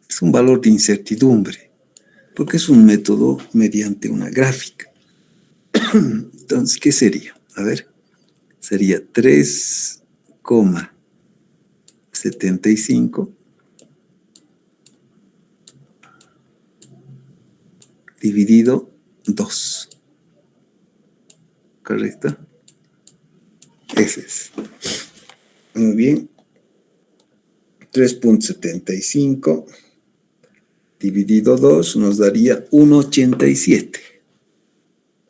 Speaker 1: Es un valor de incertidumbre, porque es un método mediante una gráfica. Entonces, ¿qué sería? A ver, sería 3,75 dividido 2. ¿Correcto? Ese es. Muy bien. 3,75 dividido 2 nos daría 1,87.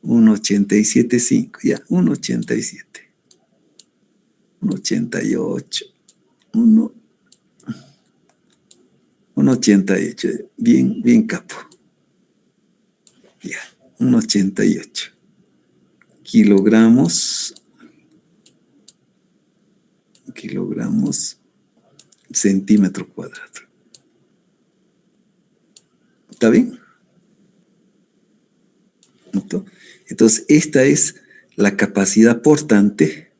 Speaker 1: 1,87,5. Ya, 1,87. 1,88. 1,88. Bien, bien capo. Ya, 1,88. Kilogramos centímetro cuadrado. ¿Está bien? ¿No? Entonces, esta es la capacidad portante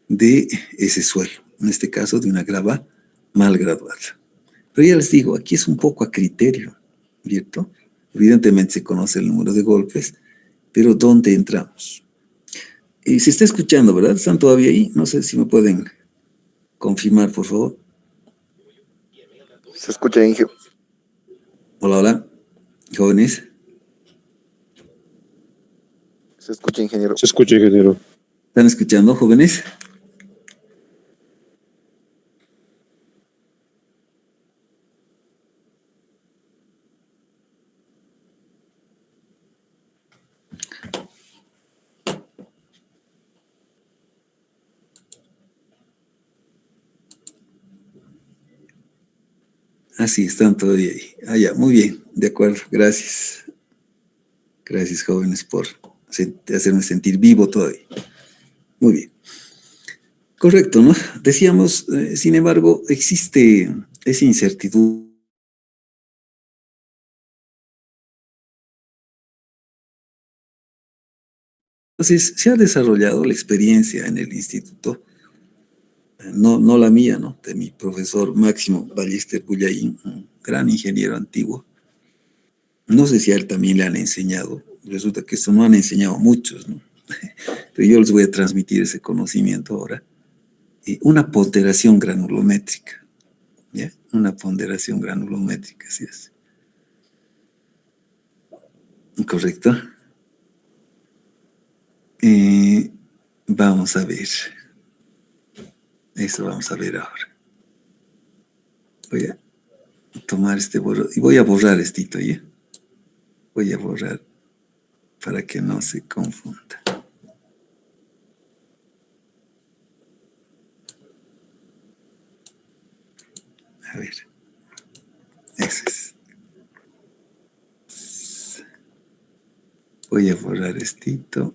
Speaker 1: de ese suelo, en este caso de una grava mal graduada. Pero ya les digo, aquí es un poco a criterio, ¿cierto? Evidentemente se conoce el número de golpes, pero ¿dónde entramos? Y se está escuchando, ¿verdad? ¿Están todavía ahí? No sé si me pueden confirmar, por favor.
Speaker 2: Se escucha, Inge.
Speaker 1: Hola, hola, jóvenes.
Speaker 2: Se escucha, ingeniero.
Speaker 3: Se escucha, ingeniero.
Speaker 1: ¿Están escuchando, jóvenes? Ah, sí, están todavía ahí. Ah, ya, muy bien, de acuerdo, gracias. Gracias, jóvenes, por hacerme sentir vivo todavía. Muy bien. Correcto, ¿no? Decíamos, sin embargo, existe esa incertidumbre. Entonces, se ha desarrollado la experiencia en el instituto, no la mía, ¿no? De mi profesor Máximo Ballester Bullaín, un gran ingeniero antiguo. No sé si a él también le han enseñado. Resulta que eso no han enseñado a muchos, ¿no? Pero yo les voy a transmitir ese conocimiento ahora. Una ponderación granulométrica, ¿ya? Una ponderación granulométrica, así es. ¿Correcto? Vamos a ver. Eso vamos a ver ahora. Voy a tomar este borrador y voy a borrar estito, ¿ya? Voy a borrar para que no se confunda. A ver. Eso es. Voy a borrar estito.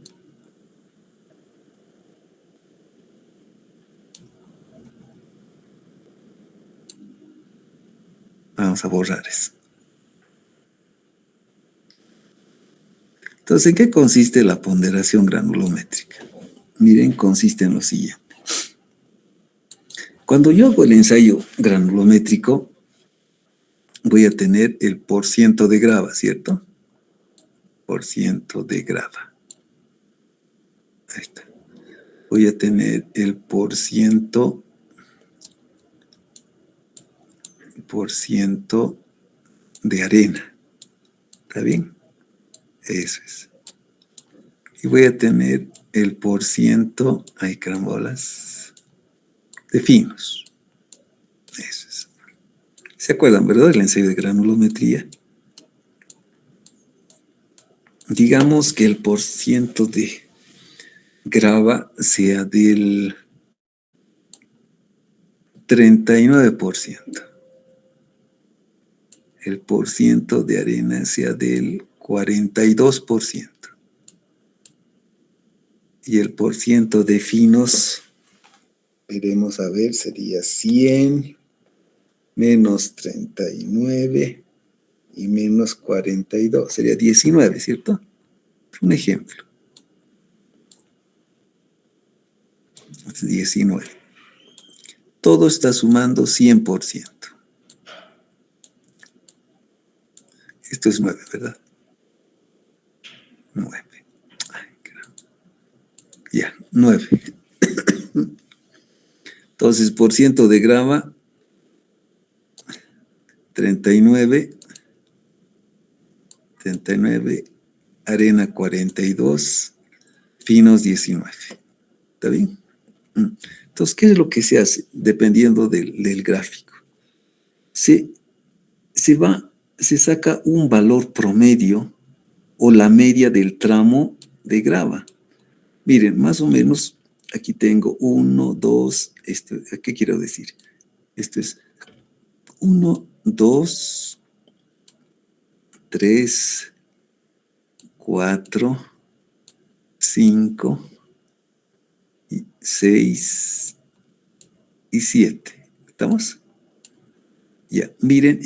Speaker 1: Vamos a borrar eso. Entonces, ¿en qué consiste la ponderación granulométrica? Miren, consiste en lo siguiente. Cuando yo hago el ensayo granulométrico, voy a tener el porciento de grava, ¿cierto? Porciento de grava. Ahí está. Voy a tener el porciento de arena. ¿Está bien? Eso es. Y voy a tener el porciento, ay carambolas, de finos. Eso es. ¿Se acuerdan, verdad? Del ensayo de granulometría. Digamos que el porciento de grava sea del 39%. El porciento de arena sea del 42%. Y el porciento de finos, veremos a ver, sería 100 menos 39 y menos 42. Sería 19, ¿cierto? Un ejemplo. 19. Todo está sumando 100%. Esto es 9, ¿verdad? 9. Ay, ya, 9. Entonces, por ciento de grava, 39, arena 42, finos 19. ¿Está bien? Entonces, ¿qué es lo que se hace? Dependiendo del gráfico. Se saca un valor promedio o la media del tramo de grava. Miren, más o menos, aquí tengo 1, 2, ¿qué quiero decir? Esto es 1, 2, 3, 4, 5, 6 y 7. ¿Estamos? Ya, miren,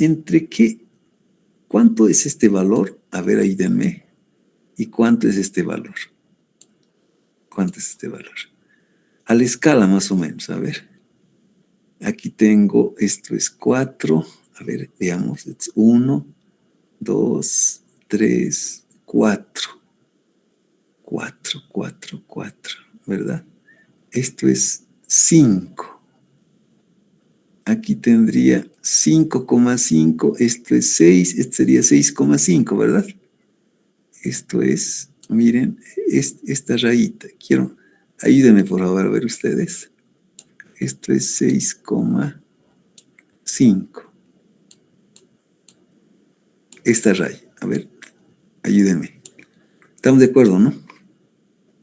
Speaker 1: ¿cuánto es este valor? A ver, ahí denme. ¿Y cuánto es este valor? ¿Cuánto es este valor? A la escala más o menos, a ver. Aquí tengo, esto es 4. A ver, veamos. 1, 2, 3, 4. 4, 4, 4, ¿verdad? Esto es 5. Aquí tendría 5,5. Esto es 6. Esto sería 6,5, ¿verdad? Esto es, miren, esta rayita. Ayúdenme por favor a ver ustedes. Esto es 6,5. Esta raya, a ver, ayúdenme. ¿Estamos de acuerdo, no?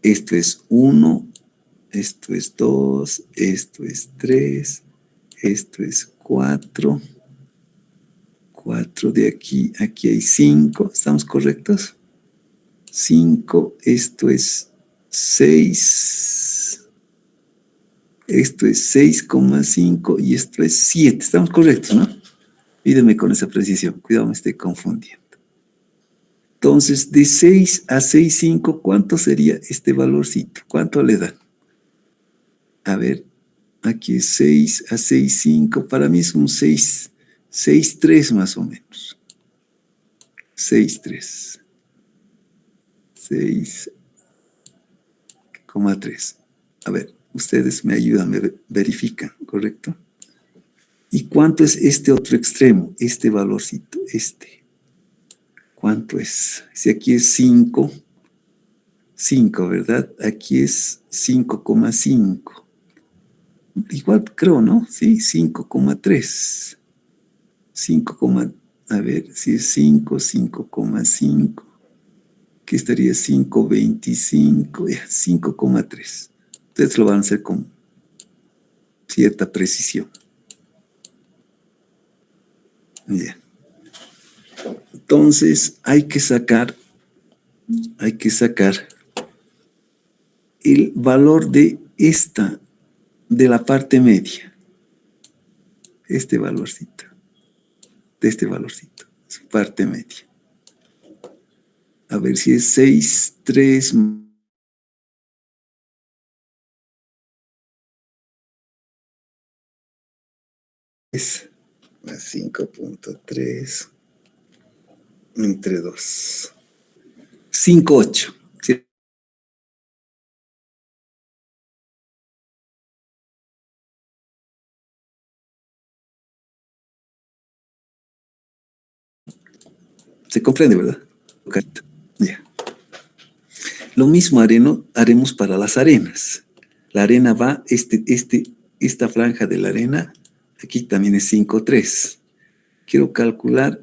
Speaker 1: Esto es 1, esto es 2, esto es 3, esto es 4. 4 de aquí hay 5. ¿Estamos correctos? 5, esto es 6. Esto es 6,5 y esto es 7. ¿Estamos correctos, no? Pídeme con esa precisión. Cuidado, me estoy confundiendo. Entonces, de 6 a 6,5, ¿cuánto sería este valorcito? ¿Cuánto le dan? A ver, aquí es 6 a 6,5. Para mí es un 6,3 más o menos. 6,3. 6,3. A ver, ustedes me ayudan, me verifican, ¿correcto? ¿Y cuánto es este otro extremo? Este valorcito, este. ¿Cuánto es? Si aquí es 5, ¿verdad? Aquí es 5,5. Igual creo, ¿no? Sí, 5,3. 5, a ver, si es 5, 5,5. ¿Qué estaría? 5,25. 5,3. Ustedes lo van a hacer con cierta precisión. Bien. Entonces hay que sacar el valor de la parte media. Este valorcito. De este valorcito. Su parte media. A ver si es 6,3 más 5,3 entre 2. 5,8. ¿Sí? ¿Se comprende, verdad? Ya. Lo mismo haremos para las arenas. La arena va, esta franja de la arena, aquí también es 5,3. Quiero calcular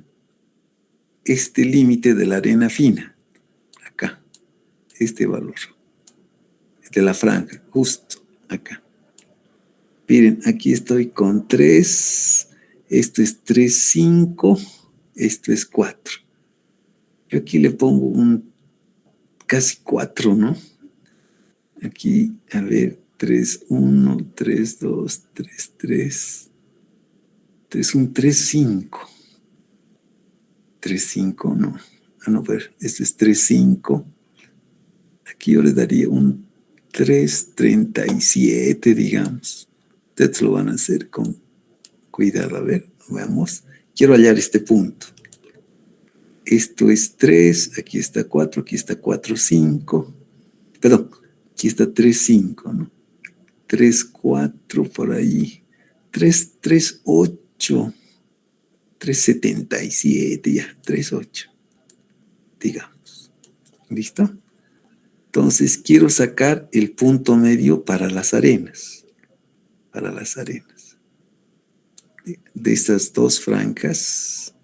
Speaker 1: este límite de la arena fina, acá, este valor, de la franja, justo acá. Miren, aquí estoy con 3, esto es 3,5, esto es 4. Yo aquí le pongo un casi 4, ¿no? Aquí, a ver, 3,1, 3,2, 3,3, 3,1, 3,5. 3,5, no. No, ver, este es 3,5. Aquí yo le daría un 3,37, digamos. Ustedes lo van a hacer con cuidado. A ver, veamos. Quiero hallar este punto. Esto es 3, aquí está 4, aquí está 4,5. Perdón, aquí está 3,5, ¿no? 3,4 por ahí. 3,8. 3,77, ya, 3,8. Digamos. ¿Listo? Entonces quiero sacar el punto medio para las arenas. Para las arenas. De estas dos franjas,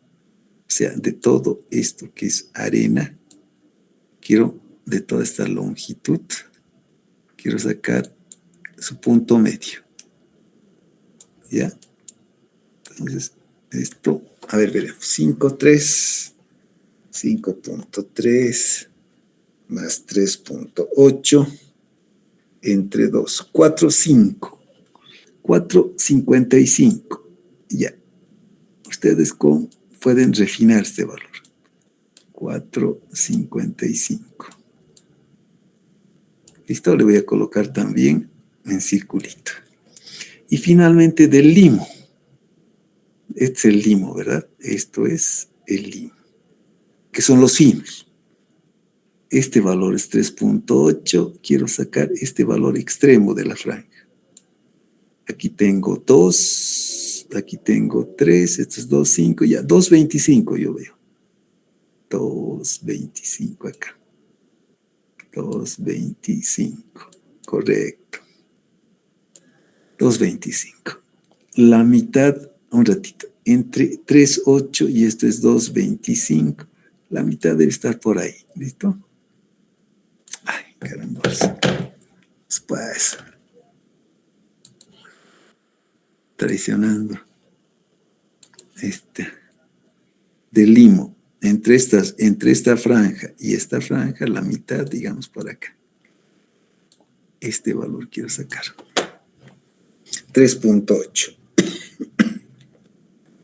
Speaker 1: o sea, de todo esto que es arena, quiero de toda esta longitud, quiero sacar su punto medio. ¿Ya? Entonces, esto, a ver, veremos. 5,3, 5,3 más 3,8 entre 2, 4,5. 4,55. Ya. Ustedes pueden refinar este valor. 4,55. Listo, le voy a colocar también en circulito. Y finalmente del limo. Este es el limo, ¿verdad? Esto es el limo, que son los finos. Este valor es 3,8. Quiero sacar este valor extremo de la franja. Aquí tengo 2, aquí tengo 3, esto es 2,5, ya, 2,25 yo veo. 2,25 acá. 2,25, correcto. 2,25. La mitad, un ratito, entre 3,8 y esto es 2,25. La mitad debe estar por ahí, ¿listo? Ay, caramba. Después. Traicionando. Del limo. Entre esta franja y esta franja, la mitad, digamos, por acá. Este valor quiero sacar. 3,8.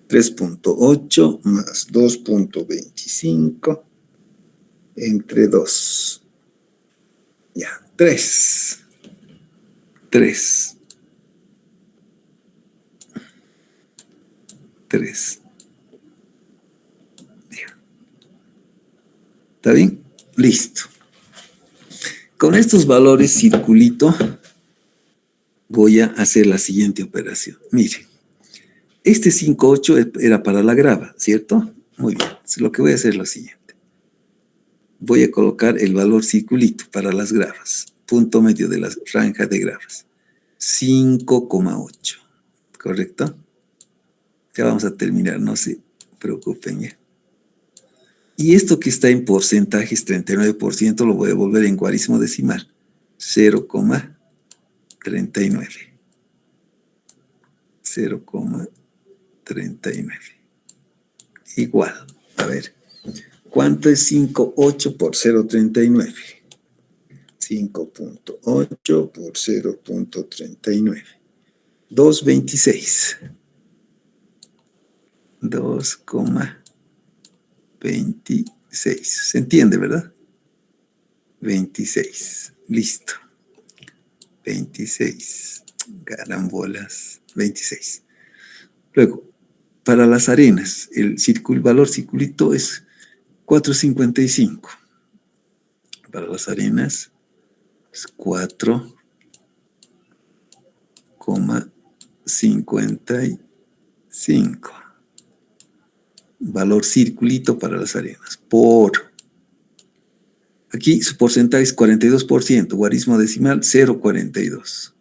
Speaker 1: 3,8 más 2,25 entre 2. Ya, 3. 3. 3. ¿Está bien? Listo. Con estos valores circulito voy a hacer la siguiente operación. Miren, este 5,8 era para la grava, ¿cierto? Muy bien. Lo que voy a hacer es lo siguiente. Voy a colocar el valor circulito para las gravas. Punto medio de la franja de gravas. 5,8. ¿Correcto? Ya vamos a terminar, no se preocupen ya. Y esto que está en porcentajes, 39%, lo voy a volver en cuadrísimo decimal. 0,39. 0,39. Igual. A ver. ¿Cuánto es 5,8 por 0,39? 5,8 por 0,39. 2,26. 2,26. ¿Se entiende, verdad? 26. Listo. 26. Carambolas. 26. Luego, para las arenas, el valor circulito es 4,55. Para las arenas es 4,55. Valor circulito para las arenas. Por Aquí su porcentaje es 42%, guarismo decimal 0,42.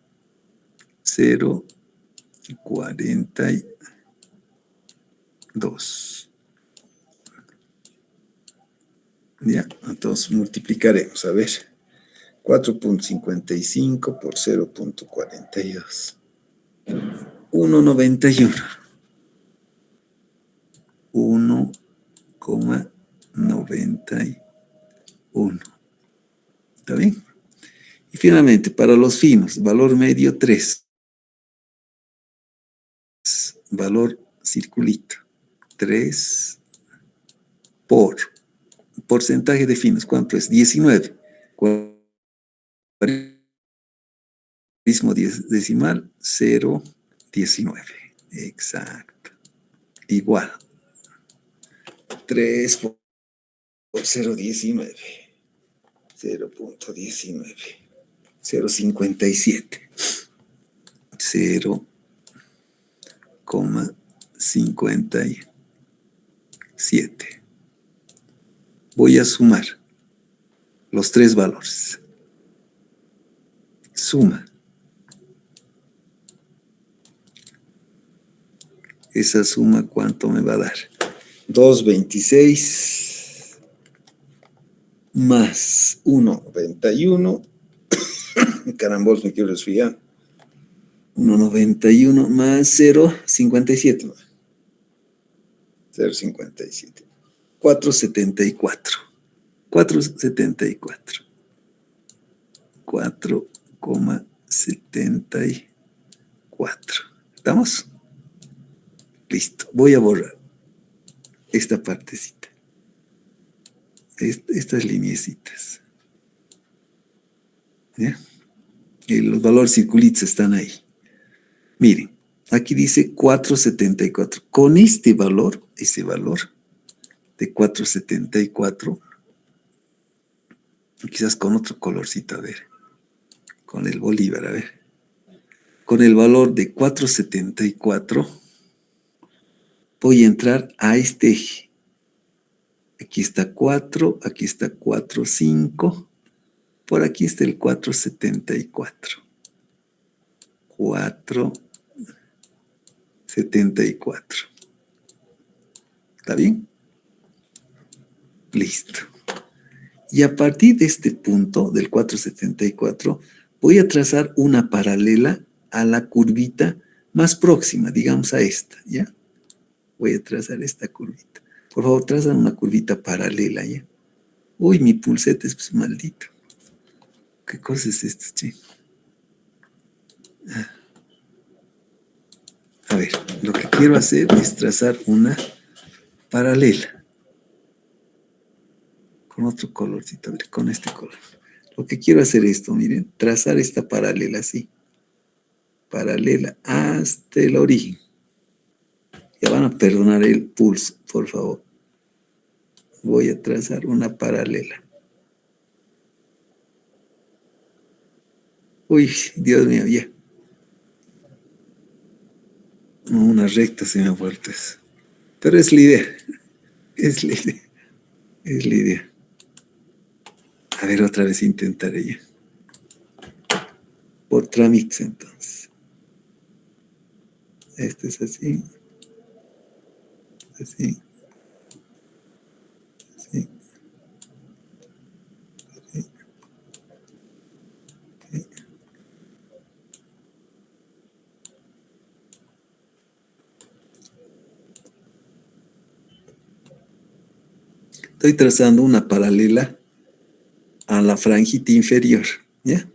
Speaker 1: 0,42. Ya, entonces multiplicaremos, a ver. 4,55 por 0,42. 1,91. 1,91. ¿Está bien? Y finalmente, para los finos, valor medio 3. Valor circulito. 3 por porcentaje de finos. ¿Cuánto es? 19. Guarismo decimal 0,19. Exacto. Igual. 3 por 0,19. 0,19. 0,57. 0,57. Voy a sumar los tres valores. Suma. Esa suma, ¿cuánto me va a dar? 2,26 más 1,91. Carambol, me quiero resfriar. 1,91 más 0,57. 0,57. 4,74. 4,74. 4,74. ¿Estamos? Listo. Voy a borrar esta partecita. Estas lineecitas. ¿Ya? Y los valores circulitos están ahí. Miren, aquí dice 4,74. Con este valor, ese valor de 4,74, quizás con otro colorcito, a ver, con el bolívar, a ver. Con el valor de 4,74 voy a entrar a este eje. Aquí está 4, aquí está 4,5. Por aquí está el 4,74. 4,74. ¿Está bien? Listo. Y a partir de este punto, del 4,74, voy a trazar una paralela a la curvita más próxima, digamos a esta, ¿ya? Voy a trazar esta curvita. Por favor, trazan una curvita paralela, ¿ya? Uy, mi pulsete es pues, maldito. ¿Qué cosa es esto, che? A ver, lo que quiero hacer es trazar una paralela. Con otro colorcito, a ver, con este color. Lo que quiero hacer es esto, miren, trazar esta paralela así. Paralela hasta el origen. Ya van a perdonar el pulso, por favor. Voy a trazar una paralela. Uy, Dios mío, ya. Una recta se me ha vuelto eso. Pero es la idea. Es la idea. Es la idea. A ver, otra vez intentaré ya. Por trámites, entonces. Este es así. Así. Así. Así. Así. Estoy trazando una paralela a la franjita inferior, ¿ya?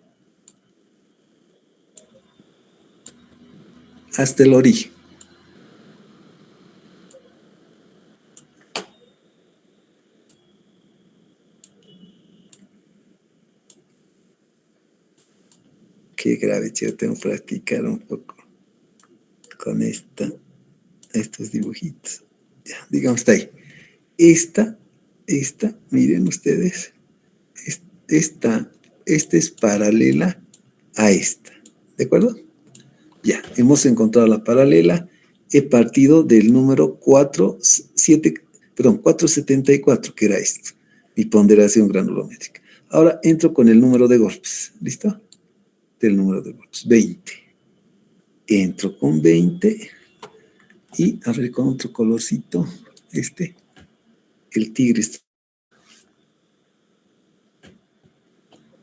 Speaker 1: Hasta el origen. Qué grave, yo tengo que practicar un poco con estos dibujitos. Ya, digamos, está ahí. Esta, miren ustedes, esta es paralela a esta, ¿de acuerdo? Ya, hemos encontrado la paralela. He partido del número 474, que era esto, mi ponderación granulométrica. Ahora entro con el número de golpes. ¿Listo? Del número de golpes. 20. Entro con 20. Y a ver con otro colorcito. El tigre está.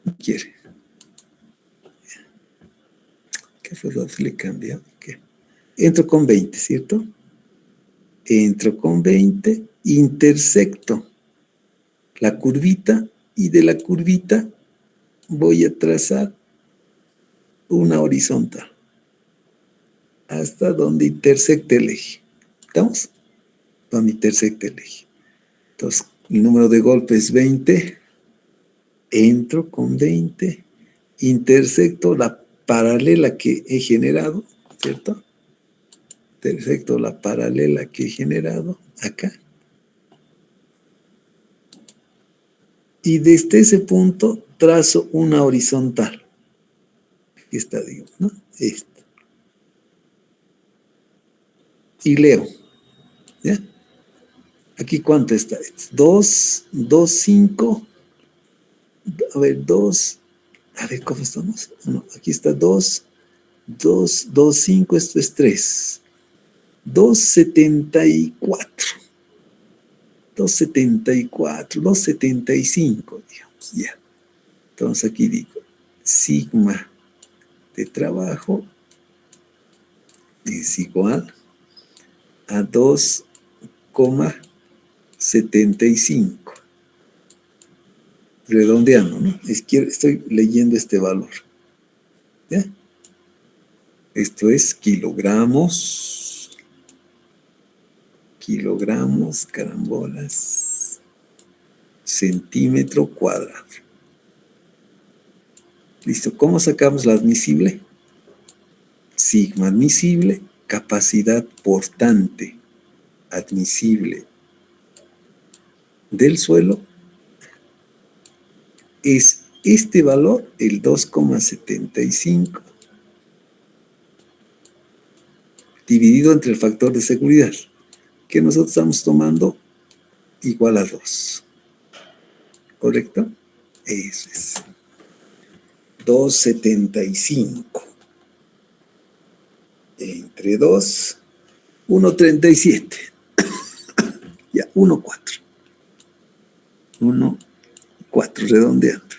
Speaker 1: No quiere. ¿Qué fue lo que le cambió? ¿Qué? Entro con 20, ¿cierto? Entro con 20. Intersecto la curvita. Y de la curvita voy a trazar una horizontal hasta donde intersecte el eje. ¿Estamos? Donde intersecte el eje. Entonces, el número de golpes es 20. Entro con 20. Intersecto la paralela que he generado, ¿cierto? Intersecto la paralela que he generado acá. Y desde ese punto trazo una horizontal. Aquí está, digo, ¿no? Esta. Y leo. ¿Ya? Aquí, ¿cuánto está? 2, 2, 5. A ver, 2. A ver, ¿cómo estamos? No, aquí está 2, 2, 2, 5. Esto es 3. 2,74. 2,74. 2,75, digamos, ya. Entonces aquí digo, sigma de trabajo es igual a 2,75. Redondeando, ¿no? Estoy leyendo este valor. ¿Ya? Esto es kilogramos, carambolas, centímetro cuadrado. ¿Listo? ¿Cómo sacamos la admisible? Sigma admisible, capacidad portante admisible del suelo, es este valor, el 2,75, dividido entre el factor de seguridad, que nosotros estamos tomando igual a 2. ¿Correcto? Eso es. 2,75 entre 2, 1,37. Ya, 1,4. 1,4, redondeando.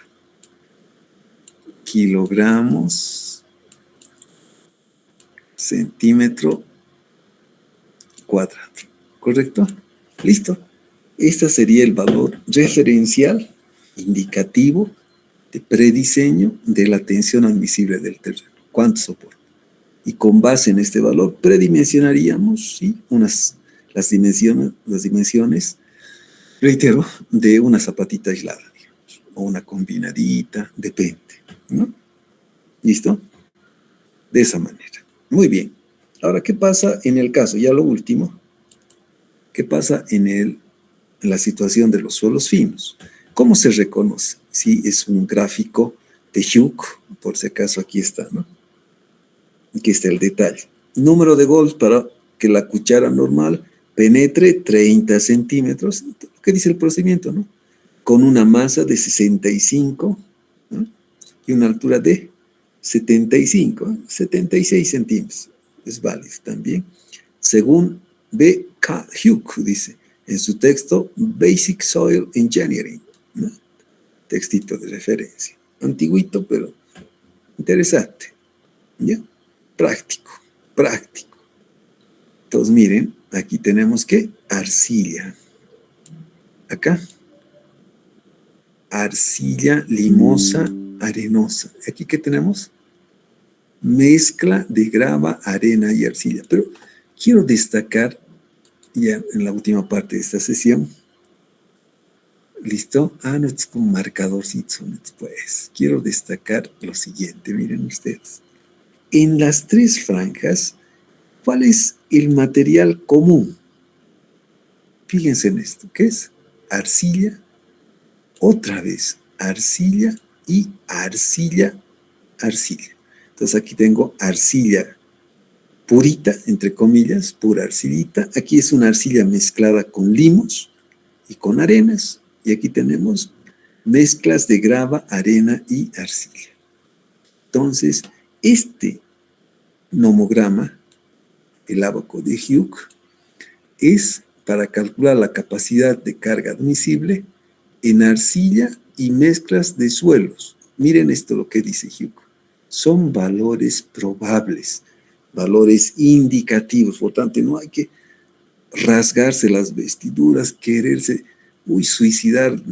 Speaker 1: Kilogramos, centímetro cuadrado. ¿Correcto? Listo. Este sería el valor referencial indicativo de prediseño de la tensión admisible del terreno. ¿Cuánto soporta? Y con base en este valor predimensionaríamos, ¿sí?, las dimensiones, reitero, de una zapatita aislada, digamos, o una combinadita, depende, ¿no? ¿Listo? De esa manera. Muy bien. Ahora, ¿qué pasa en el caso? Ya lo último. ¿Qué pasa en la situación de los suelos finos? ¿Cómo se reconoce? Sí, es un gráfico de Hughes, por si acaso aquí está, ¿no? Aquí está el detalle. Número de golpes para que la cuchara normal penetre 30 centímetros. ¿Qué dice el procedimiento, no? Con una masa de 65, ¿no?, y una altura de 75, 76 centímetros. Es válido también. Según B.K. Hughes, dice en su texto Basic Soil Engineering, ¿no? Textito de referencia. Antiguito, pero interesante. ¿Ya? Práctico. Entonces, miren, aquí tenemos que arcilla. Acá. Arcilla limosa, arenosa. ¿Aquí qué tenemos? Mezcla de grava, arena y arcilla. Pero quiero destacar, ya en la última parte de esta sesión, ¿listo? No, es como marcadorcito, pues. Quiero destacar lo siguiente, miren ustedes. En las tres franjas, ¿cuál es el material común? Fíjense en esto, ¿qué es? Arcilla, otra vez arcilla y arcilla. Entonces aquí tengo arcilla purita, entre comillas, pura arcillita. Aquí es una arcilla mezclada con limos y con arenas. Y aquí tenemos mezclas de grava, arena y arcilla. Entonces, este nomograma, el ábaco de Hughes, es para calcular la capacidad de carga admisible en arcilla y mezclas de suelos. Miren esto lo que dice Hughes. Son valores probables, valores indicativos. Por tanto, no hay que rasgarse las vestiduras, quererse suicidar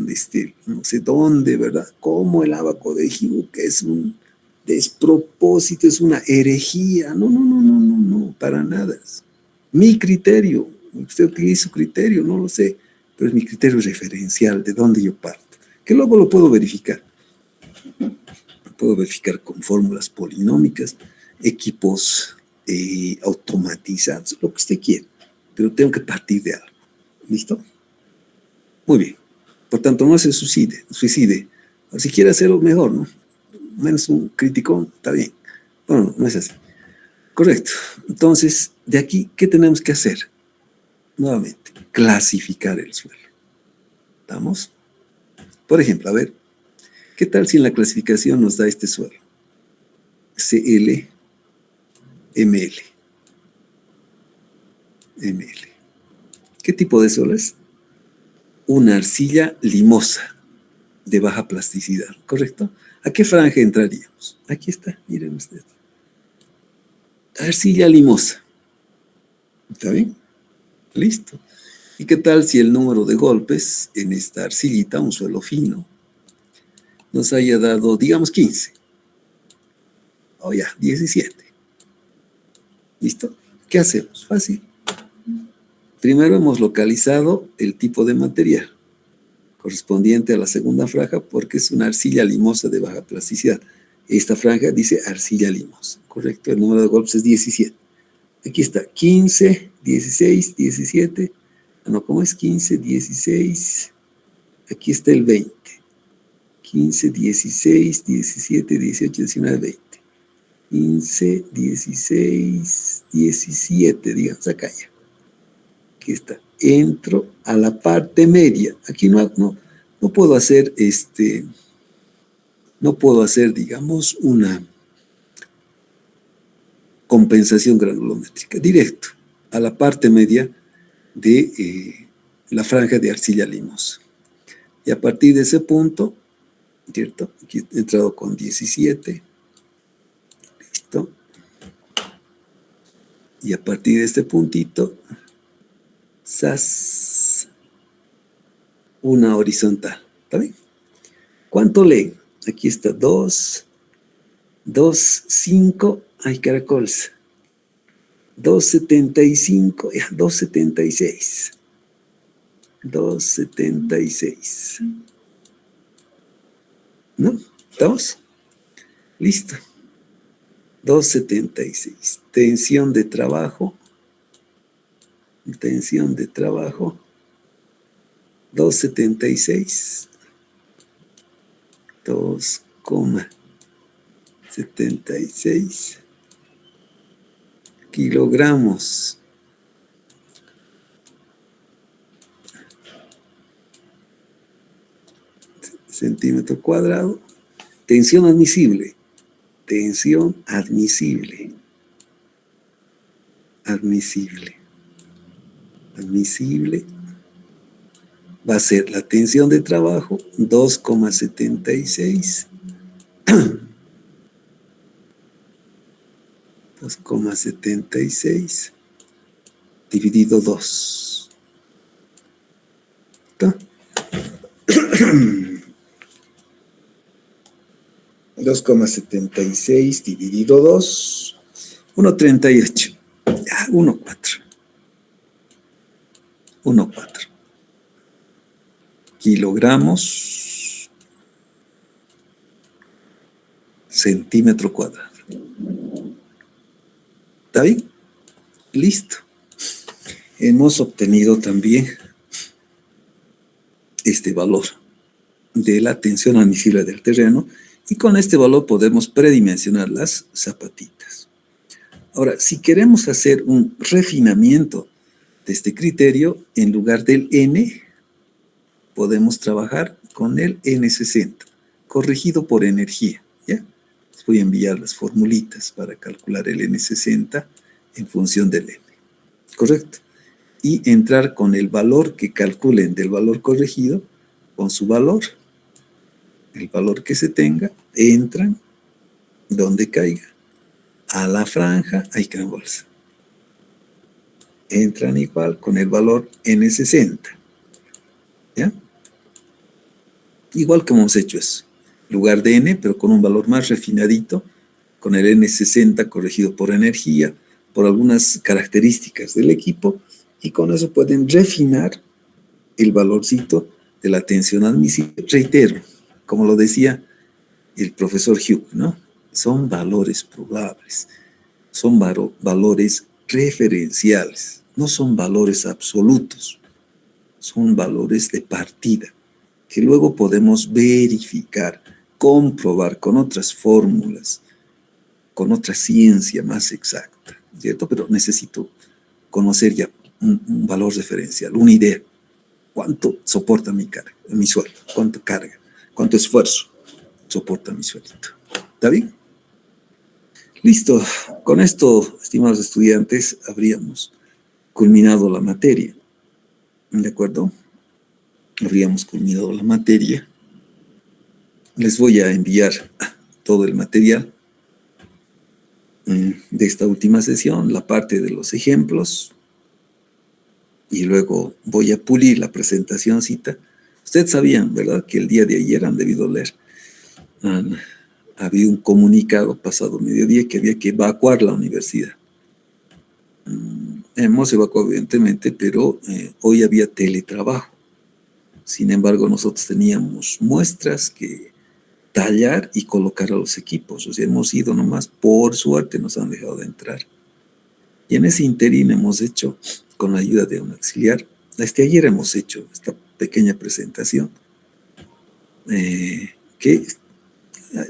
Speaker 1: no sé dónde, ¿verdad? Como el ábaco de Hughes, que es un despropósito, es una herejía. No, para nada. Mi criterio, usted utiliza su criterio, no lo sé, pero es mi criterio referencial, de dónde yo parto, que luego lo puedo verificar. Lo puedo verificar con fórmulas polinómicas, equipos automatizados, lo que usted quiera, pero tengo que partir de algo. ¿Listo? Muy bien. Por tanto, no se suicide. Si quiere hacerlo mejor, ¿no? Menos un criticón, está bien. Bueno, no es así. Correcto. Entonces, de aquí, ¿qué tenemos que hacer? Nuevamente, clasificar el suelo. ¿Estamos? Por ejemplo, a ver, ¿qué tal si en la clasificación nos da este suelo? CL, ML. ML. ¿Qué tipo de suelo es? Una arcilla limosa de baja plasticidad, ¿correcto? ¿A qué franja entraríamos? Aquí está, miren ustedes. Arcilla limosa. ¿Está bien? Listo. ¿Y qué tal si el número de golpes en esta arcillita, un suelo fino, nos haya dado, digamos, 15? O ya, 17. ¿Listo? ¿Qué hacemos? Fácil. Primero hemos localizado el tipo de material correspondiente a la segunda franja porque es una arcilla limosa de baja plasticidad. Esta franja dice arcilla limosa, ¿correcto? El número de golpes es 17. Aquí está, 15, 16, 17. No, ¿cómo es? 15, 16. Aquí está el 20. 15, 16, 17, 18, 19, 20. 15, 16, 17, digamos, acá ya. Aquí está. Entro a la parte media. Aquí no puedo hacer no puedo hacer, digamos, una compensación granulométrica. Directo a la parte media de la franja de arcilla limosa. Y a partir de ese punto, ¿cierto? Aquí he entrado con 17. Listo. Y a partir de este puntito, ¡zas! Una horizontal. ¿Está bien? ¿Cuánto leen? Aquí está 2, 5. Ay, caracoles. 2,75. 2,76. 2,76. ¿No? ¿Estamos? Listo. 2,76. Tensión de trabajo. 2,76. 2,76 kilogramos. Centímetro cuadrado. Tensión admisible. Admisible. Va a ser la tensión de trabajo 2,76. 2,76 dividido 2. ¿Está? 2,76 dividido 2, 1,38. Ya, 1,4. 1,4 kilogramos centímetro cuadrado. ¿Está bien? Listo. Hemos obtenido también este valor de la tensión admisible del terreno y con este valor podemos predimensionar las zapatitas. Ahora, si queremos hacer un refinamiento de este criterio, en lugar del N, podemos trabajar con el N60, corregido por energía, ¿ya? Les voy a enviar las formulitas para calcular el N60 en función del N, ¿correcto? Y entrar con el valor que calculen del valor corregido, con su valor, el valor que se tenga, entran donde caiga, a la franja, ahí caen bolsa. Entran igual con el valor N60, ¿ya? Igual que hemos hecho eso, lugar de N, pero con un valor más refinadito, con el N60 corregido por energía, por algunas características del equipo, y con eso pueden refinar el valorcito de la tensión admisible. Reitero, como lo decía el profesor Hugh, ¿no? Son valores probables, son valores referenciales, no son valores absolutos, son valores de partida, que luego podemos verificar, comprobar con otras fórmulas, con otra ciencia más exacta, ¿cierto? Pero necesito conocer ya un valor referencial, una idea. ¿Cuánto soporta mi carga, mi sueldo? ¿Cuánto carga? ¿Cuánto esfuerzo soporta mi sueldito? ¿Está bien? Listo. Con esto, estimados estudiantes, habríamos culminado la materia. ¿De acuerdo? Habríamos culminado la materia. Les voy a enviar todo el material de esta última sesión, la parte de los ejemplos, y luego voy a pulir la presentacióncita. Ustedes sabían, ¿verdad?, que el día de ayer han debido leer. Había un comunicado pasado mediodía que había que evacuar la universidad. Hemos evacuado, evidentemente, pero hoy había teletrabajo. Sin embargo, nosotros teníamos muestras que tallar y colocar a los equipos. O sea, hemos ido nomás, por suerte nos han dejado de entrar. Y en ese interín hemos hecho, con la ayuda de un auxiliar, ayer hemos hecho esta pequeña presentación, que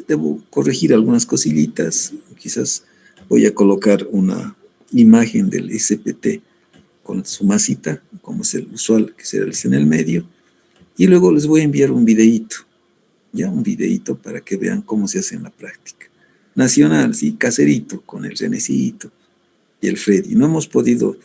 Speaker 1: debo corregir algunas cosillitas. Quizás voy a colocar una imagen del SPT con su masita, como es el usual que se realiza en el medio, y luego les voy a enviar un videíto, ya un videíto para que vean cómo se hace en la práctica. Nacional, sí, caserito, con el Renecito y el Freddy. No hemos podido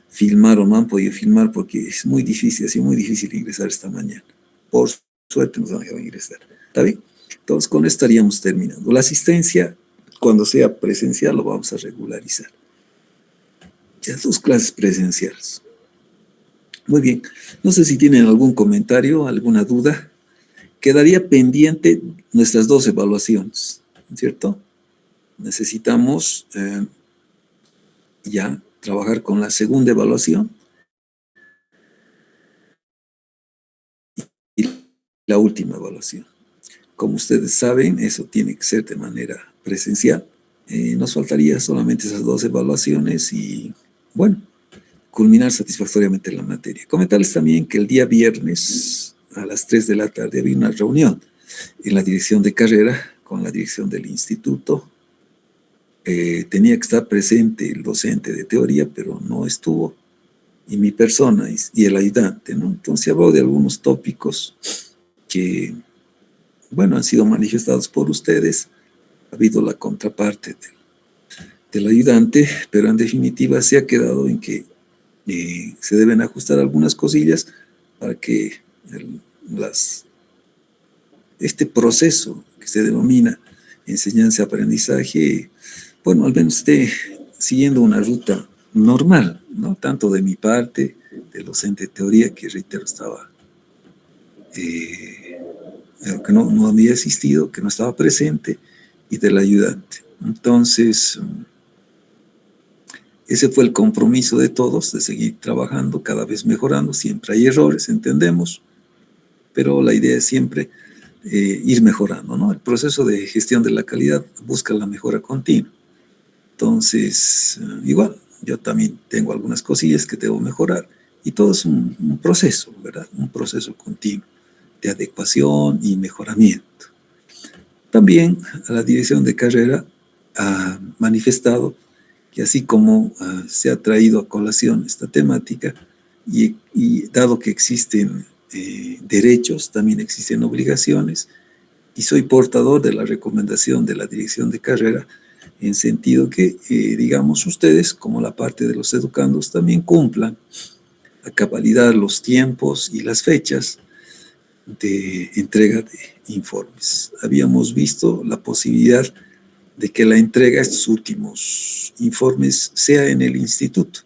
Speaker 1: filmar o no han podido filmar porque es muy difícil, ha sido muy difícil ingresar esta mañana. Por suerte nos han dejado ingresar. ¿Está bien? Entonces, con esto estaríamos terminando. La asistencia, cuando sea presencial, lo vamos a regularizar. Ya 2 clases presenciales. Muy bien. No sé si tienen algún comentario, alguna duda. Quedaría pendiente nuestras 2 evaluaciones, ¿cierto? Necesitamos ya trabajar con la segunda evaluación y la última evaluación. Como ustedes saben, eso tiene que ser de manera presencial. Nos faltaría solamente esas 2 evaluaciones y, bueno, culminar satisfactoriamente la materia. Comentarles también que el día viernes a las 3 de la tarde había una reunión en la dirección de carrera con la dirección del instituto. Tenía que estar presente el docente de teoría, pero no estuvo, y mi persona y el ayudante, ¿no? Entonces habló de algunos tópicos que, bueno, han sido manifestados por ustedes. Ha habido la contraparte del ayudante, pero en definitiva se ha quedado en que se deben ajustar algunas cosillas para que este proceso que se denomina enseñanza-aprendizaje, bueno, al menos esté siguiendo una ruta normal, ¿no? Tanto de mi parte, del docente de teoría, que reitero estaba, que no había asistido, que no estaba presente, y del ayudante. Entonces, ese fue el compromiso de todos, de seguir trabajando, cada vez mejorando. Siempre hay errores, entendemos, pero la idea es siempre ir mejorando, ¿no? El proceso de gestión de la calidad busca la mejora continua. Entonces, igual, yo también tengo algunas cosillas que debo mejorar, y todo es un proceso, ¿verdad? Un proceso continuo de adecuación y mejoramiento. También a la dirección de carrera ha manifestado que así como se ha traído a colación esta temática, y dado que existen derechos, también existen obligaciones, y soy portador de la recomendación de la dirección de carrera, en sentido que, digamos, ustedes, como la parte de los educandos, también cumplan a cabalidad los tiempos y las fechas de entrega de informes. Habíamos visto la posibilidad de que la entrega de estos últimos informes sea en el instituto,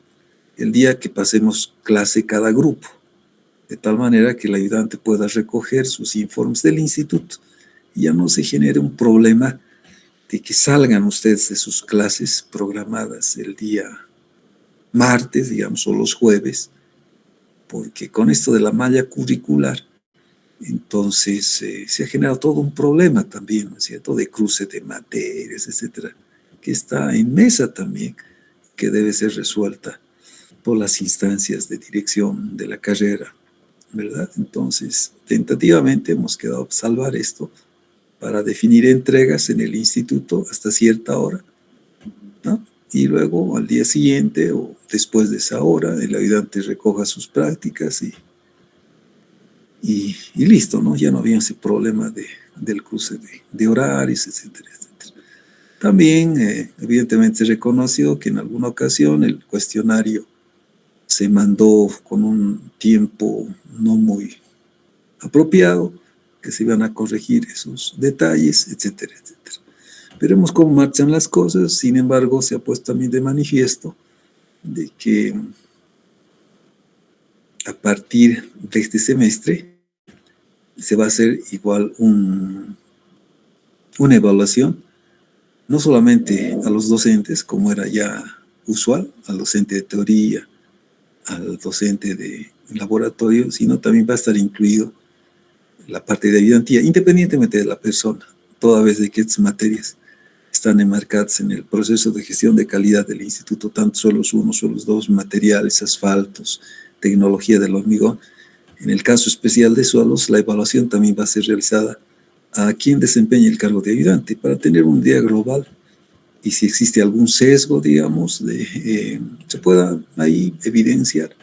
Speaker 1: el día que pasemos clase cada grupo, de tal manera que el ayudante pueda recoger sus informes del instituto y ya no se genere un problema de que salgan ustedes de sus clases programadas el día martes, digamos, o los jueves, porque con esto de la malla curricular, entonces se ha generado todo un problema también, ¿no es cierto?, de cruce de materias, etcétera, que está en mesa también, que debe ser resuelta por las instancias de dirección de la carrera, ¿verdad? Entonces, tentativamente hemos quedado a salvar esto para definir entregas en el instituto hasta cierta hora, ¿no? Y luego al día siguiente o después de esa hora, el ayudante recoja sus prácticas y listo, ¿no? Ya no había ese problema del cruce de horarios, etcétera, etcétera. También, evidentemente, se reconoció que en alguna ocasión el cuestionario se mandó con un tiempo no muy apropiado, que se iban a corregir esos detalles, etcétera, etcétera. Veremos cómo marchan las cosas. Sin embargo, se ha puesto también de manifiesto de que a partir de este semestre se va a hacer igual una evaluación, no solamente a los docentes, como era ya usual, al docente de teoría, al docente de laboratorio, sino también va a estar incluido la parte de ayudantía, independientemente de la persona, toda vez de que estas materias están enmarcadas en el proceso de gestión de calidad del instituto, tanto suelos 1, suelos 2, materiales, asfaltos, tecnología del hormigón. En el caso especial de suelos, la evaluación también va a ser realizada a quien desempeñe el cargo de ayudante para tener una idea global y si existe algún sesgo, digamos, se pueda ahí evidenciar